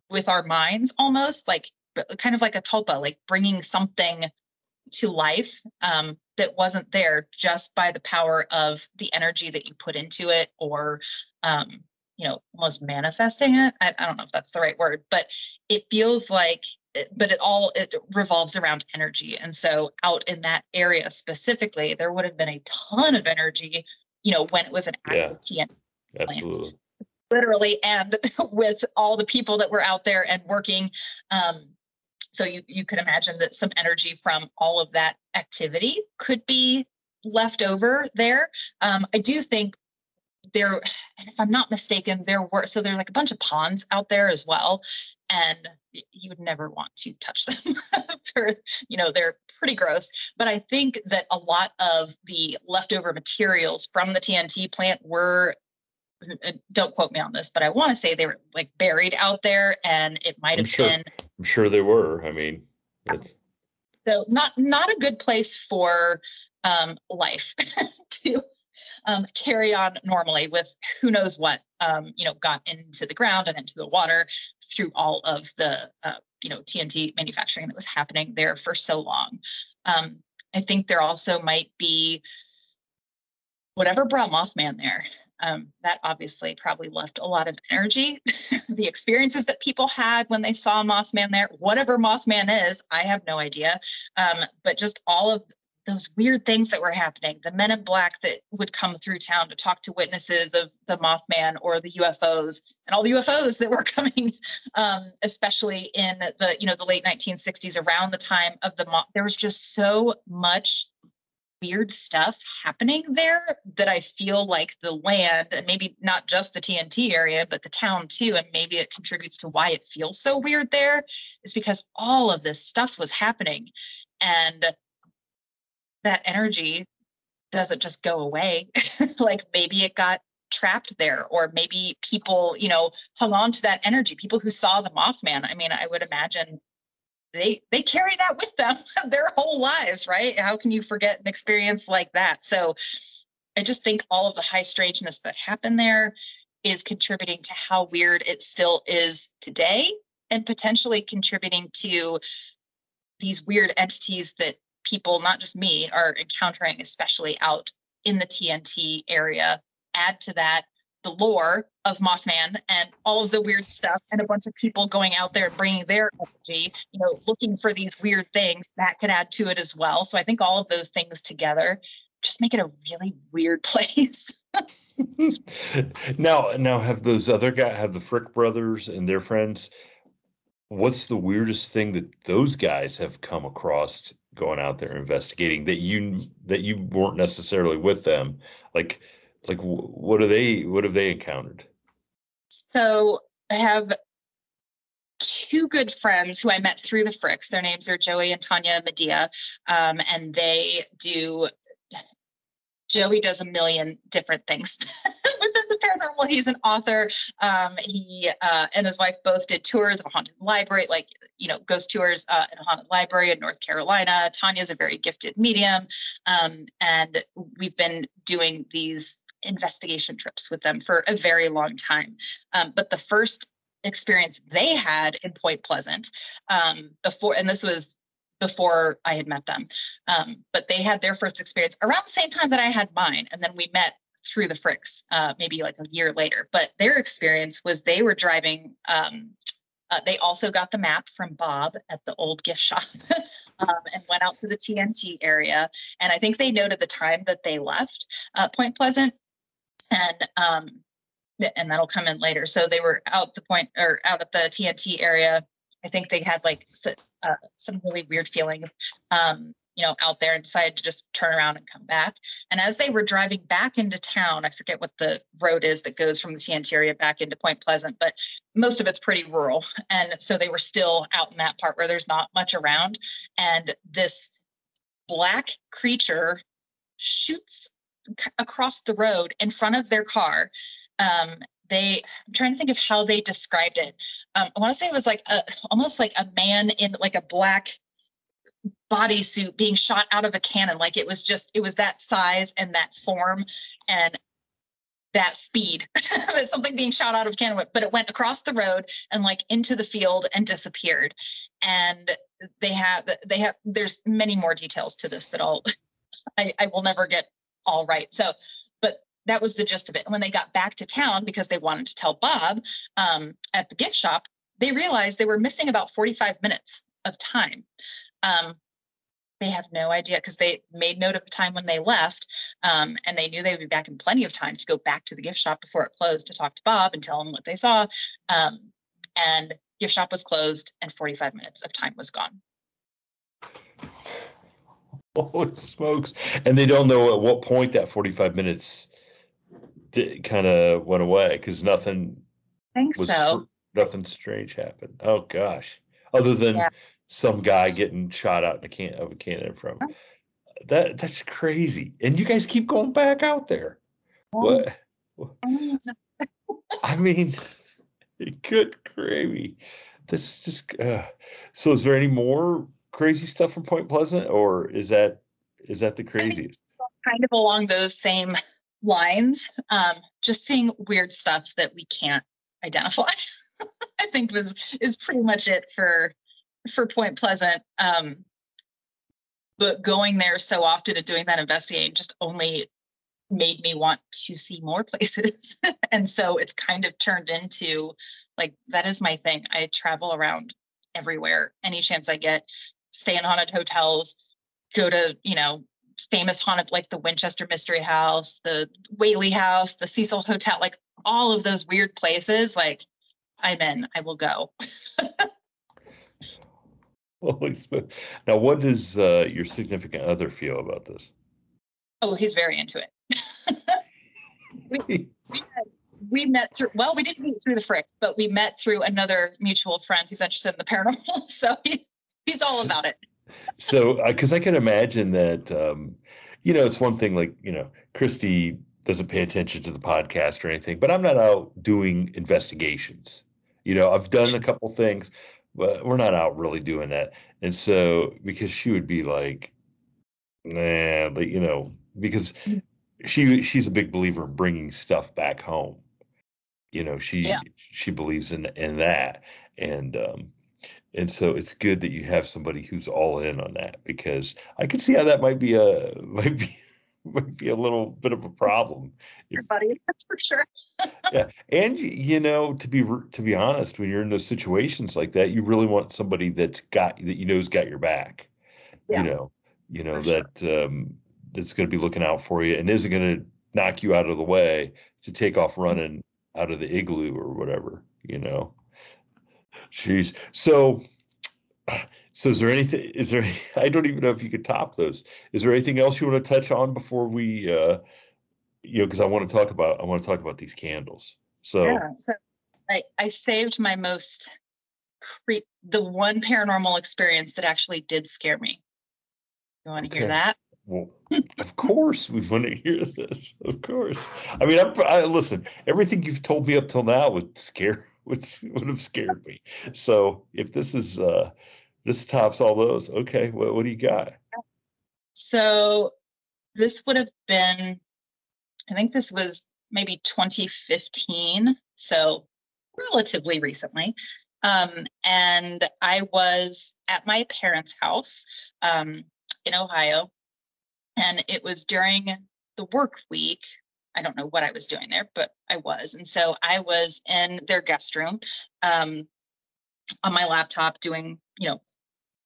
with our minds, almost like kind of like a tulpa, like bringing something to life, that wasn't there just by the power of the energy that you put into it, or almost manifesting it. I don't know if that's the right word, but it feels like but it revolves around energy. And so out in that area specifically, there would have been a ton of energy, when it was an Yeah, active TNT plant, absolutely. literally, and with all the people that were out there and working. So you could imagine that some energy from all of that activity could be left over there. I do think there, and if I'm not mistaken, there's like a bunch of ponds out there as well, and you would never want to touch them. For, they're pretty gross. But I think that a lot of the leftover materials from the TNT plant were, don't quote me on this, but I want to say they were like buried out there, and it might I'm have sure. been, I'm sure they were. I mean, it's so not a good place for life to carry on normally with who knows what, got into the ground and into the water through all of the, TNT manufacturing that was happening there for so long. I think there also might be whatever brought Mothman there. That obviously probably left a lot of energy. The experiences that people had when they saw Mothman there, whatever Mothman is, I have no idea. But just all of those weird things that were happening, the men in black that would come through town to talk to witnesses of the Mothman, or the UFOs, and all the UFOs that were coming, especially in the late 1960s, around the time of there was just so much weird stuff happening there that I feel like the land, and maybe not just the TNT area, but the town too, and maybe it contributes to why it feels so weird there, is because all of this stuff was happening, and that energy doesn't just go away. Like maybe it got trapped there, or maybe people, hung on to that energy. People who saw the Mothman, I mean, I would imagine they carry that with them their whole lives, right? How can you forget an experience like that? So I just think all of the high strangeness that happened there is contributing to how weird it still is today, and potentially contributing to these weird entities that people, not just me, are encountering, especially out in the TNT area. Add to that the lore of Mothman and all of the weird stuff, and a bunch of people going out there and bringing their energy, looking for these weird things, that could add to it as well. So I think all of those things together just make it a really weird place. now have those other guys, have the Frick brothers and their friends, what's the weirdest thing that those guys have come across going out there investigating that you weren't necessarily with them? Like what have they encountered? So I have two good friends who I met through the Fricks. Their names are Joey and Tanya Medea, and they do Joey does a million different things within the paranormal. He's an author. He and his wife both did tours of a haunted library, like, ghost tours in a haunted library in North Carolina. Tanya's a very gifted medium. And we've been doing these investigation trips with them for a very long time. But the first experience they had in Point Pleasant and this was before I had met them, but they had their first experience around the same time that I had mine. And then we met through the Fricks, maybe like a year later. But their experience was they were driving. They also got the map from Bob at the old gift shop and went out to the TNT area. And I think they noted the time that they left Point Pleasant, and that'll come in later. So they were out at the TNT area. I think they had like some really weird feelings, out there, and decided to just turn around and come back. And as they were driving back into town, I forget what the road is that goes from the TNT area back into Point Pleasant, but most of it's pretty rural. And so they were still out in that part where there's not much around. And this black creature shoots across the road in front of their car. I'm trying to think of how they described it. I want to say it was like almost like a man in like a black bodysuit being shot out of a cannon. Like it was that size and that form and that speed. Something being shot out of a cannon, but it went across the road and like into the field and disappeared. And there's many more details to this that I will never get all right. So, but that was the gist of it. And when they got back to town, because they wanted to tell Bob at the gift shop, they realized they were missing about 45 minutes of time. They have no idea because they made note of the time when they left, and they knew they would be back in plenty of time to go back to the gift shop before it closed to talk to Bob and tell him what they saw. And gift shop was closed and 45 minutes of time was gone. Holy smokes. And they don't know at what point that 45 minutes kind of went away, because nothing strange happened. Oh gosh. Other than some guy getting shot out in a cannon from. That's crazy. And you guys keep going back out there. What? I mean, good gravy. This is just so is there any more crazy stuff from Point Pleasant, or is that the craziest? Kind of along those same lines. Just seeing weird stuff that we can't identify. I think is pretty much it for Point Pleasant. But going there so often and doing that investigating just only made me want to see more places. And so it's kind of turned into like, that is my thing. I travel around everywhere, any chance I get, stay in haunted hotels, go to, famous haunted, like the Winchester Mystery House, the Whaley House, the Cecil Hotel, like all of those weird places. Like I'm in, I will go. Holy smokes. Now, what does your significant other feel about this? Oh, he's very into it. we met through, well, we didn't meet through the Fricks, but we met through another mutual friend who's interested in the paranormal. So he's all about it. So, because I can imagine that, it's one thing like, Christy doesn't pay attention to the podcast or anything, but I'm not out doing investigations. I've done a couple things, but we're not out really doing that. And so, because she would be like, nah, but, because she's a big believer in bringing stuff back home. She believes in that. And so it's good that you have somebody who's all in on that, because I can see how that might be a little bit of a problem. Everybody, that's for sure. Yeah, and to be honest, when you're in those situations like that, you really want somebody that's got your back. Yeah. That's going to be looking out for you and isn't going to knock you out of the way to take off running out of the igloo or whatever. Jeez. So is there anything, I don't even know if you could top those. Is there anything else you want to touch on before we, because I want to talk about these candles. So I saved my most the one paranormal experience that actually did scare me. You want to hear that? Well, of course we want to hear this. Of course. I mean, listen. Everything you've told me up till now would have scared me. So if this tops all those, okay. What do you got? So this would have been, I think this was maybe 2015, so relatively recently. And I was at my parents' house in Ohio, and it was during the work week. I don't know what I was doing there, but I was. And so I was in their guest room on my laptop doing,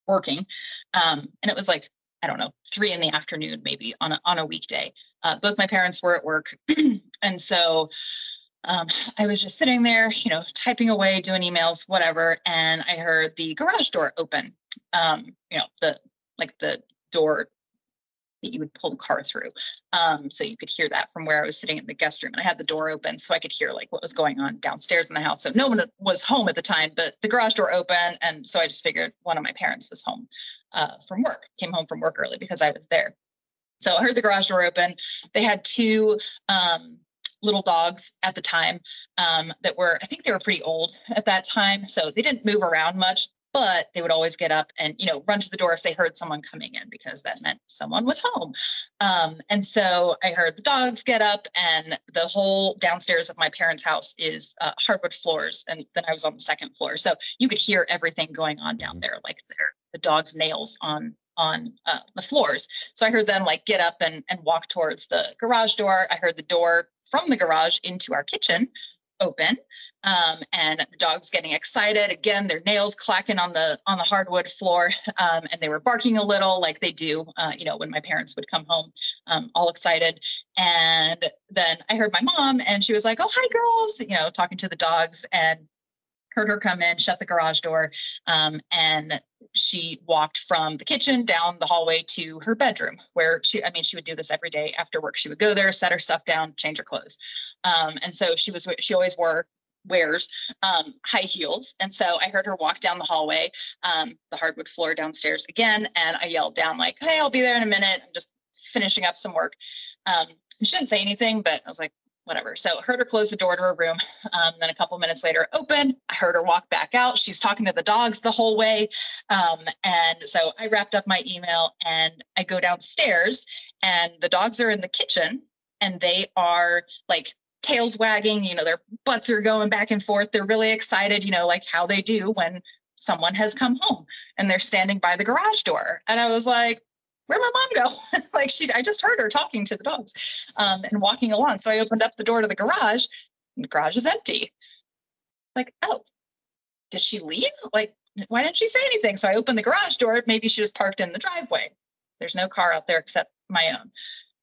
working. And it was like, I don't know, 3 p.m, maybe on a weekday. Both my parents were at work. And so I was just sitting there, typing away, doing emails, whatever. And I heard the garage door open, the door that you would pull the car through. So you could hear that from where I was sitting in the guest room, and I had the door open so I could hear like what was going on downstairs in the house. So no one was home at the time, but the garage door open. And so I just figured one of my parents was home came home from work early because I was there. So I heard the garage door open. They had 2 little dogs at the time that I think they were pretty old at that time. So they didn't move around much, but they would always get up and, run to the door if they heard someone coming in, because that meant someone was home. And so I heard the dogs get up, and the whole downstairs of my parents' house is hardwood floors. And then I was on the 2nd floor. So you could hear everything going on down there, like the dogs' nails on the floors. So I heard them like get up and walk towards the garage door. I heard the door from the garage into our kitchen open, and the dogs getting excited again, their nails clacking on the hardwood floor, and they were barking a little like they do when my parents would come home, all excited. And then I heard my mom, and she was like, "Oh, hi girls," talking to the dogs, and heard her come in, shut the garage door, and she walked from the kitchen down the hallway to her bedroom, where she would do this every day after work. She would go there, set her stuff down, change her clothes. And so she always wears high heels. And so I heard her walk down the hallway, the hardwood floor downstairs again. And I yelled down like, "Hey, I'll be there in a minute. I'm just finishing up some work." She didn't say anything, but I was like, whatever. So I heard her close the door to her room. Then a couple minutes later, open. I heard her walk back out. She's talking to the dogs the whole way. And so I wrapped up my email and I go downstairs, and the dogs are in the kitchen, and they are like tails wagging, their butts are going back and forth. They're really excited, like how they do when someone has come home, and they're standing by the garage door. And I was like, "Where'd my mom go?" It's like I just heard her talking to the dogs and walking along. So I opened up the door to the garage, and the garage is empty. Like, oh, did she leave? Like, why didn't she say anything? So I opened the garage door. Maybe she was parked in the driveway. There's no car out there except my own.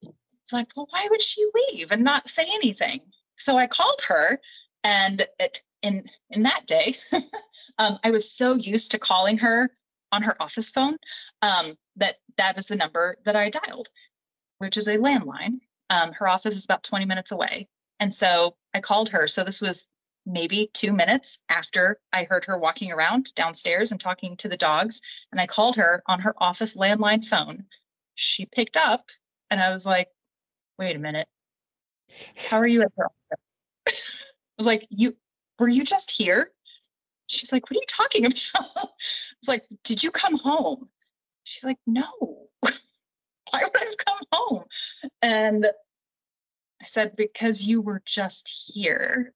It's like, well, why would she leave and not say anything? So I called her, and in that day, I was so used to calling her on her office phone that is the number that I dialed, which is a landline. Her office is about 20 minutes away. And so I called her. So this was maybe 2 minutes after I heard her walking around downstairs and talking to the dogs. And I called her on her office landline phone. She picked up, and I was like, "Wait a minute. How are you at her office?" I was like, were you just here?" She's like, "What are you talking about?" I was like, "Did you come home?" She's like, "No." "Why would I have come home?" And I said, "Because you were just here."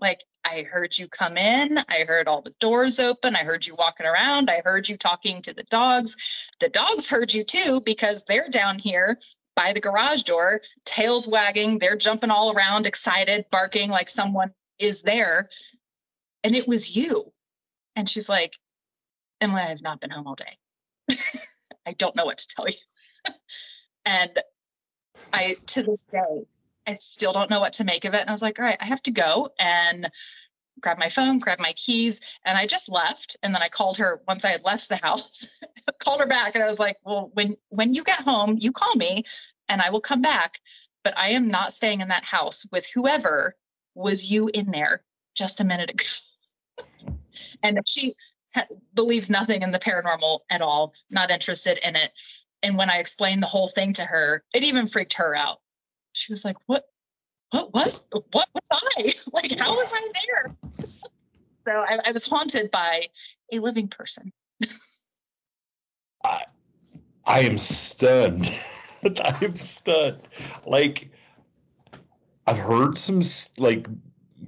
Like, I heard you come in. I heard all the doors open. I heard you walking around. I heard you talking to the dogs. The dogs heard you too, because they're down here by the garage door, tails wagging. They're jumping all around, excited, barking like someone is there. And it was you. And she's like, "Emily, I have not been home all day. I don't know what to tell you." And to this day, I still don't know what to make of it. And I was like, all right, I have to go and grab my phone, grab my keys. And I just left. And then I called her once I had left the house, called her back. And I was like, "Well, when you get home, you call me and I will come back. But I am not staying in that house with whoever was you in there just a minute ago." And she believes nothing in the paranormal at all, not interested in it. And when I explained the whole thing to her, it even freaked her out. She was like, what was I? Like, how was I there? So I was haunted by a living person. I am stunned. I am stunned. Like, I've heard some like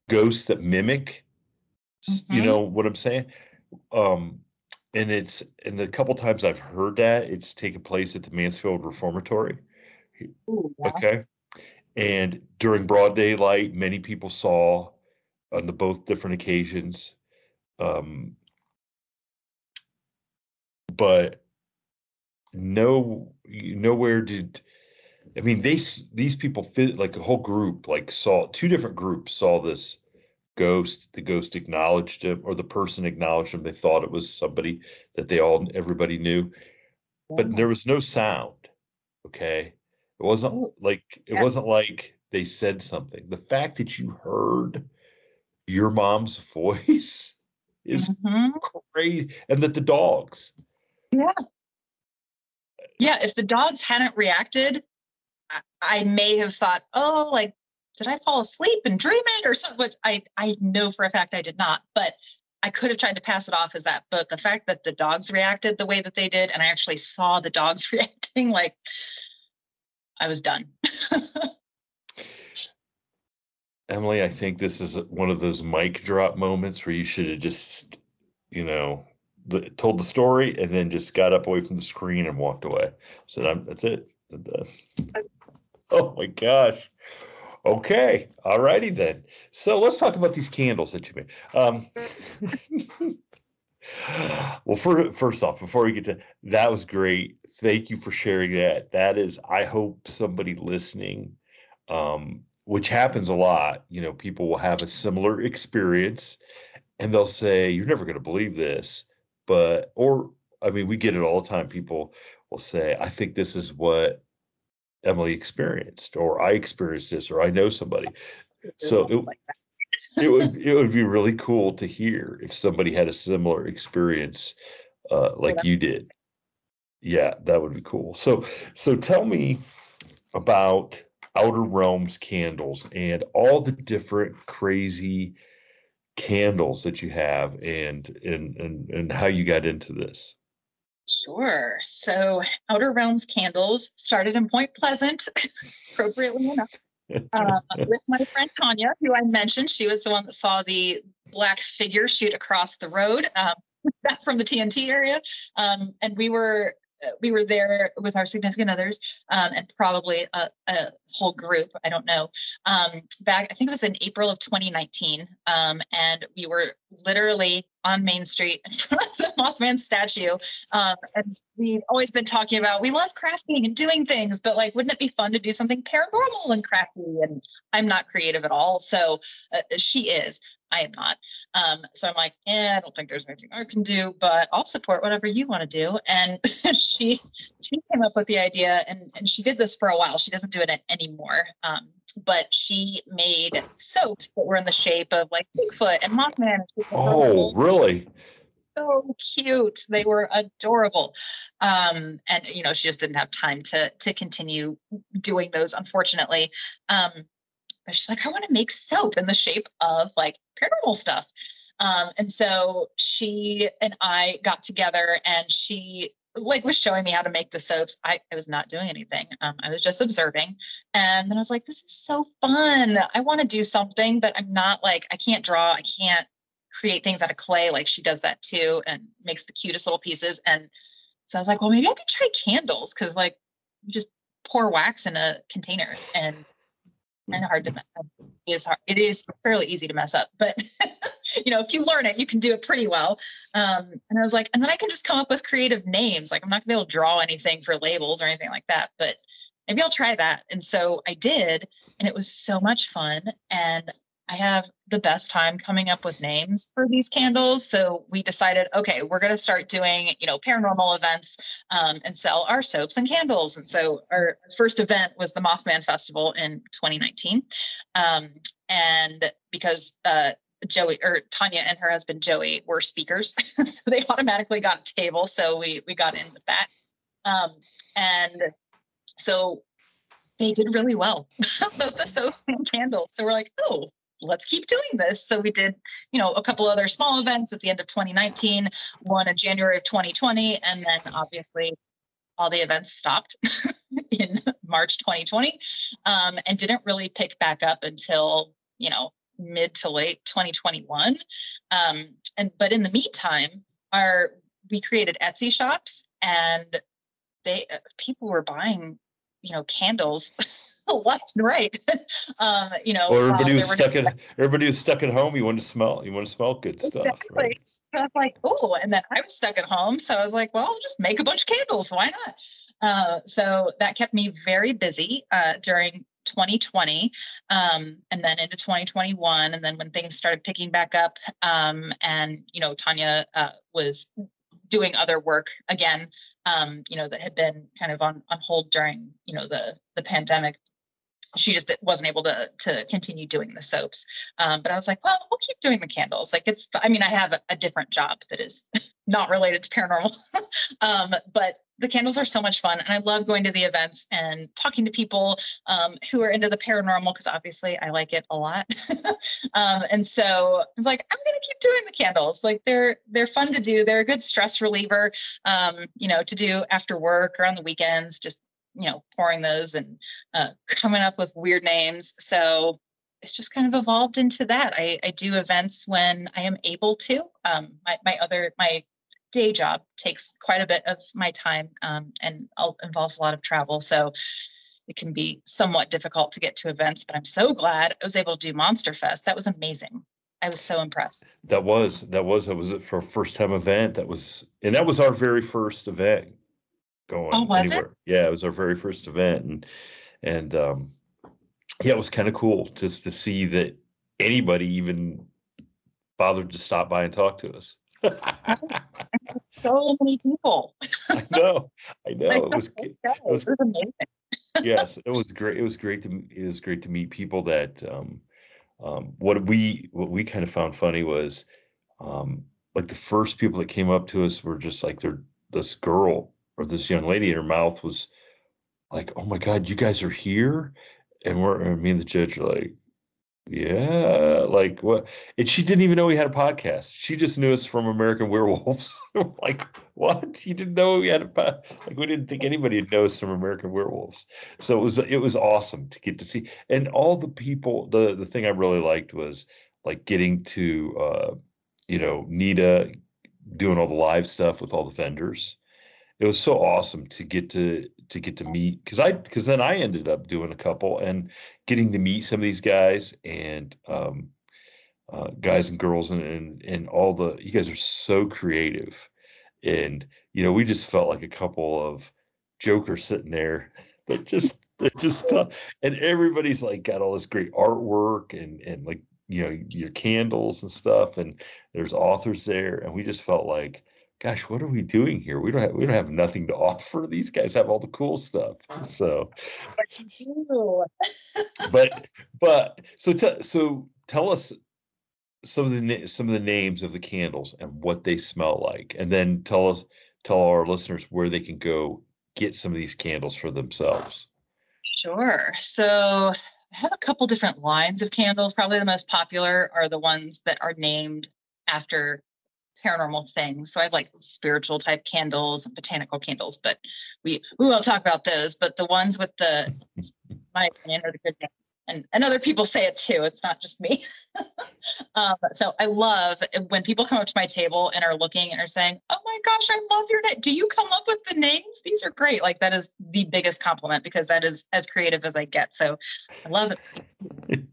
ghosts that mimic, you know what I'm saying? Um, and and a couple times I've heard that it's taken place at the Mansfield Reformatory. Ooh, yeah. Okay. And during broad daylight, many people saw on the both different occasions. But nowhere did, I mean, these people fit, like a whole group, like saw two different groups saw this ghost. The ghost acknowledged him, or the person acknowledged him. They thought it was somebody that everybody knew, but there was no sound. Okay. It wasn't Ooh, like, yeah. they said something. The fact that you heard your mom's voice is crazy. And that the dogs. Yeah. Yeah. If the dogs hadn't reacted, I may have thought, oh, like, did I fall asleep and dream it or something? Which I know for a fact I did not, but I could have tried to pass it off as that. But the fact that the dogs reacted the way that they did, and I actually saw the dogs reacting, like, I was done. Emily, I think this is one of those mic drop moments where you should have just, told the story and then just got up away from the screen and walked away. So that's it. Oh my gosh. Okay. All righty then. So let's talk about these candles that you made. Well, first off, before we get to that, was great. Thank you for sharing that. That is, I hope somebody listening, which happens a lot, people will have a similar experience and they'll say, "You're never going to believe this." I mean, we get it all the time. People will say, "I think this is what Emily experienced," or "I experienced this," or "I know somebody." So it would be really cool to hear if somebody had a similar experience like you did. Yeah, that would be cool. So tell me about Outer Realms candles and all the different crazy candles that you have, and how you got into this. Sure. So Outer Realms candles started in Point Pleasant, appropriately enough. With my friend Tanya, who I mentioned. She was the one that saw the black figure shoot across the road, back from the TNT area. And we were there with our significant others, and probably a whole group. I don't know. Back, I think it was in April of 2019. And we were literally on Main Street in front of the Mothman statue. And we've always been talking about, we love crafting and doing things, but like, wouldn't it be fun to do something paranormal and crafty? And I'm not creative at all. So she is. I am not. So I'm like, I don't think there's anything I can do, but I'll support whatever you want to do. And she came up with the idea, and she did this for a while. She doesn't do it anymore. But she made soaps that were in the shape of like Bigfoot and Mothman. Oh, really? So cute. They were adorable. And she just didn't have time to continue doing those, unfortunately. But she's like, I want to make soap in the shape of like paranormal stuff. And so she and I got together, and she like was showing me how to make the soaps. I was not doing anything. I was just observing. And then I was like, this is so fun. I want to do something, but I'm not like, I can't draw. I can't create things out of clay. Like she does that too, and makes the cutest little pieces. And so I was like, well, maybe I could try candles. Cause like you just pour wax in a container, and hard to mess up. It is fairly easy to mess up, but if you learn it, you can do it pretty well. And I was like, and then I can just come up with creative names. Like I'm not gonna be able to draw anything for labels or anything like that, but maybe I'll try that. And so I did, and it was so much fun. And I have the best time coming up with names for these candles. So we decided, okay, we're going to start doing, paranormal events, and sell our soaps and candles. And so our first event was the Mothman Festival in 2019. And because Tanya and her husband Joey were speakers, so they automatically got a table. So we got in with that. And so they did really well, both the soaps and candles. So we're like, oh, let's keep doing this. So we did, a couple other small events at the end of 2019, one in January of 2020, and then obviously all the events stopped in March 2020, and didn't really pick back up until, mid to late 2021. But in the meantime, we created Etsy shops, and people were buying, candles left and right. Well, everybody was stuck at home. You want to smell good stuff, exactly. right? So I was like, oh, and then I was stuck at home. So I was like, well, I'll just make a bunch of candles. Why not? So that kept me very busy during 2020, and then into 2021. And then when things started picking back up, and, Tanya was doing other work again, that had been kind of on hold during, the pandemic. She just wasn't able to continue doing the soaps. But I was like, well, we'll keep doing the candles. Like I have a different job that is not related to paranormal. But the candles are so much fun. And I love going to the events and talking to people who are into the paranormal, because obviously I like it a lot. And so I was like, I'm going to keep doing the candles. Like they're fun to do. They're a good stress reliever, to do after work or on the weekends, just pouring those and coming up with weird names. So it's just kind of evolved into that. I do events when I am able to. My day job takes quite a bit of my time, and involves a lot of travel. So it can be somewhat difficult to get to events, but I'm so glad I was able to do Monster Fest. That was amazing. I was so impressed. That was it for a first time event. That was our very first event going anywhere. Yeah, it was our very first event, and yeah, it was kind of cool just to see that anybody even bothered to stop by and talk to us. So many people. I know. It was amazing. Yes, it was great. It was great to meet people that what we kind of found funny was like the first people that came up to us were just like this girl or this young lady, and her mouth was like, "Oh my God, you guys are here!" And me and the judge are like, "Yeah, like what?" And she didn't even know we had a podcast. She just knew us from American Werewolves. Like, what? You didn't know we had a podcast? Like, we didn't think anybody would know us from American Werewolves. So it was awesome to get to see, and all the people. The thing I really liked was like getting to Nita doing all the live stuff with all the vendors. It was so awesome to get to meet, because then I ended up doing a couple and getting to meet some of these guys and guys and girls and all you guys are so creative, and we just felt like a couple of jokers sitting there that just and everybody's like got all this great artwork and like your candles and stuff, and there's authors there, and we just felt like, gosh, what are we doing here? We don't have nothing to offer. These guys have all the cool stuff. So, so tell us some of the names of the candles and what they smell like, and then tell our listeners where they can go get some of these candles for themselves. Sure. So I have a couple different lines of candles. Probably the most popular are the ones that are named after paranormal things. So I have like spiritual type candles and botanical candles, but we won't talk about those. But the ones with my opinion, are the good names. And other people say it too. It's not just me. So I love when people come up to my table and are looking and are saying, "Oh my gosh, I love your name. Do you come up with the names? These are great." Like that is the biggest compliment, because that is as creative as I get. So I love it.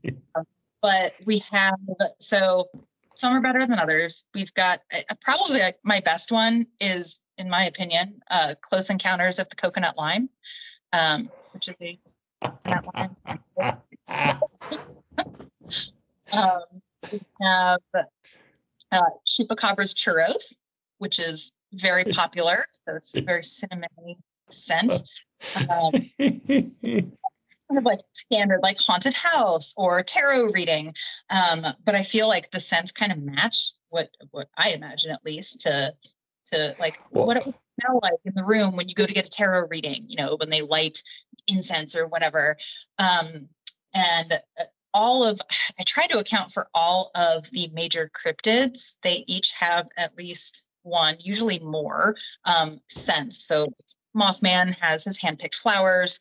But we have, so some are better than others. We've got probably like my best one is, in my opinion, Close Encounters of the Coconut Lime, which is a coconut lime. We have Chupacabra's Churros, which is very popular. So it's a very cinnamony scent. Kind of like standard, like haunted house or tarot reading. But I feel like the scents kind of match what I imagine, at least, to to like Well, what it would smell like in the room when you go to get a tarot reading, when they light incense or whatever. And I try to account for all of the major cryptids. They each have at least one, usually more, scents. So Mothman has his handpicked flowers,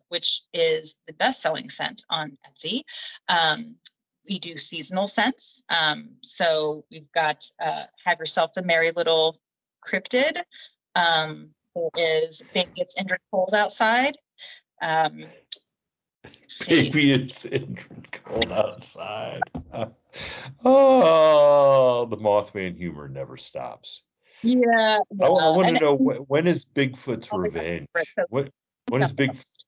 which is the best-selling scent on Etsy. We do seasonal scents. So we've got Have Yourself a Merry Little Cryptid. There is Baby It's Indra Cold Outside. Baby, it's cold outside. Oh, the Mothman humor never stops. Yeah. I want to And know when is Bigfoot's revenge? When is Bigfoot's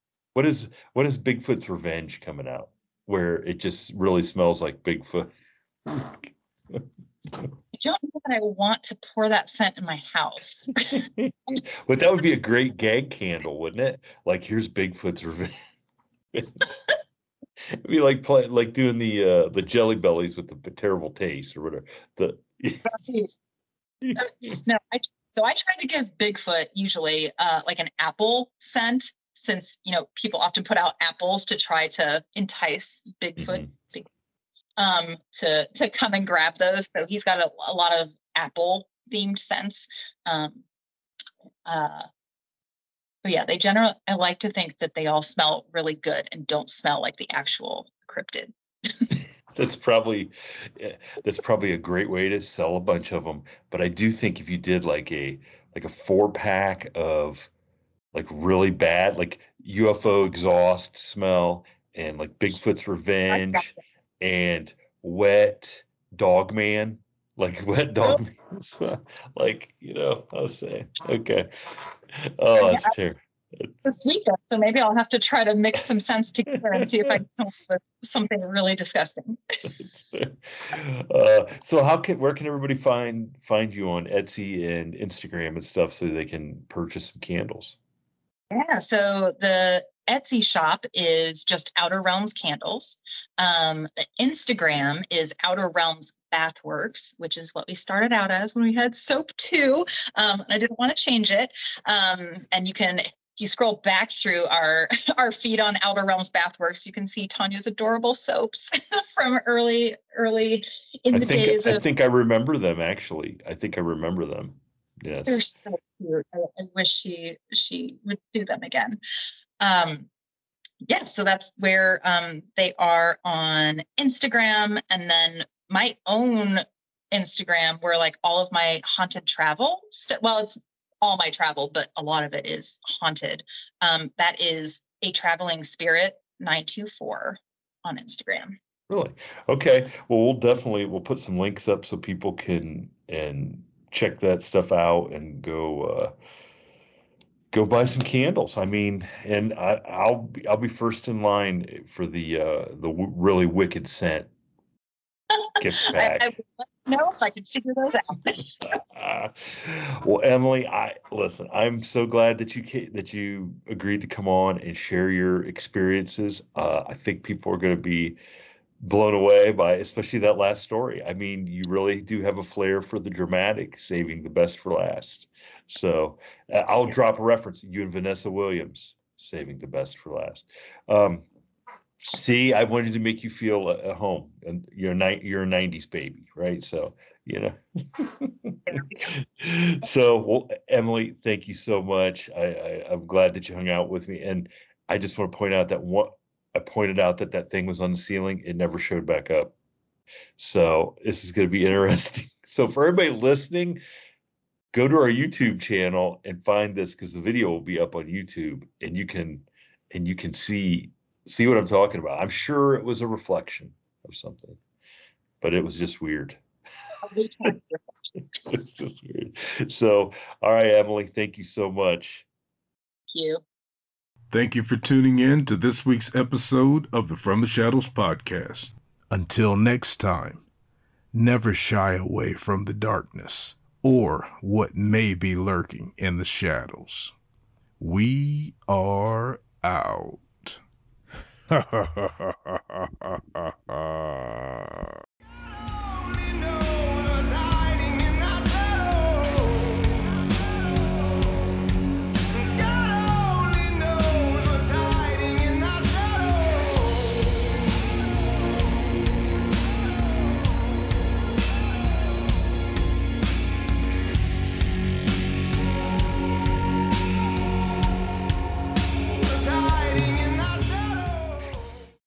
revenge coming out? Where it just really smells like Bigfoot. I don't know that I want to pour that scent in my house. But that would be a great gag candle, wouldn't it? Like, here's Bigfoot's revenge. It'd be like doing the Jelly Bellies with the terrible taste or whatever. No, I try to give Bigfoot usually like an apple scent, since people often put out apples to try to entice Bigfoot to come and grab those. So he's got a lot of apple themed scents. But yeah, I like to think that they all smell really good and don't smell like the actual cryptid. That's probably a great way to sell a bunch of them. But I do think if you did like a 4-pack of like really bad, like UFO exhaust smell and like Bigfoot's revenge and wet dog man, like wet dog man smell, like, I was saying, okay. Oh, that's terrible. This weekend, so maybe I'll have to try to mix some scents together and see if I can come up with something really disgusting. So where can everybody find you on Etsy and Instagram and stuff so they can purchase some candles? Yeah, so the Etsy shop is just Outer Realms Candles. The Instagram is Outer Realms Bathworks, which is what we started out as when we had soap too. I didn't want to change it. And if you scroll back through our feed on Outer Realms Bathworks, you can see Tanya's adorable soaps from early in the days of. I think I remember them, actually. I think I remember them. Yes. They're so cute. I wish she would do them again. Yeah, so that's where they are on Instagram, and then my own Instagram, where like all of my haunted travel well, it's all my travel, but a lot of it is haunted. That is A Traveling Spirit 924 on Instagram. Really? Okay. Well, we'll put some links up so people can check that stuff out and go buy some candles. I mean, and I'll be first in line for the really wicked scent gift bag. I would let you know if I could figure those out. Well, Emily, listen. I'm so glad that you agreed to come on and share your experiences. I think people are going to be blown away by especially that last story. I mean, you really do have a flair for the dramatic, saving the best for last. So I'll drop a reference. You and Vanessa Williams, saving the best for last. See, I wanted to make you feel at home, and you're a 90s baby, right? So, So, well, Emily, thank you so much. I'm glad that you hung out with me. And I just want to point out I pointed out that thing was on the ceiling. It never showed back up. So this is going to be interesting. So for everybody listening, go to our YouTube channel and find this, because the video will be up on YouTube, and you can see what I'm talking about. I'm sure it was a reflection of something, but it was just weird. It's just weird. So, all right, Emily, thank you so much. Thank you. Thank you for tuning in to this week's episode of the From the Shadows podcast. Until next time, never shy away from the darkness or what may be lurking in the shadows. We are out.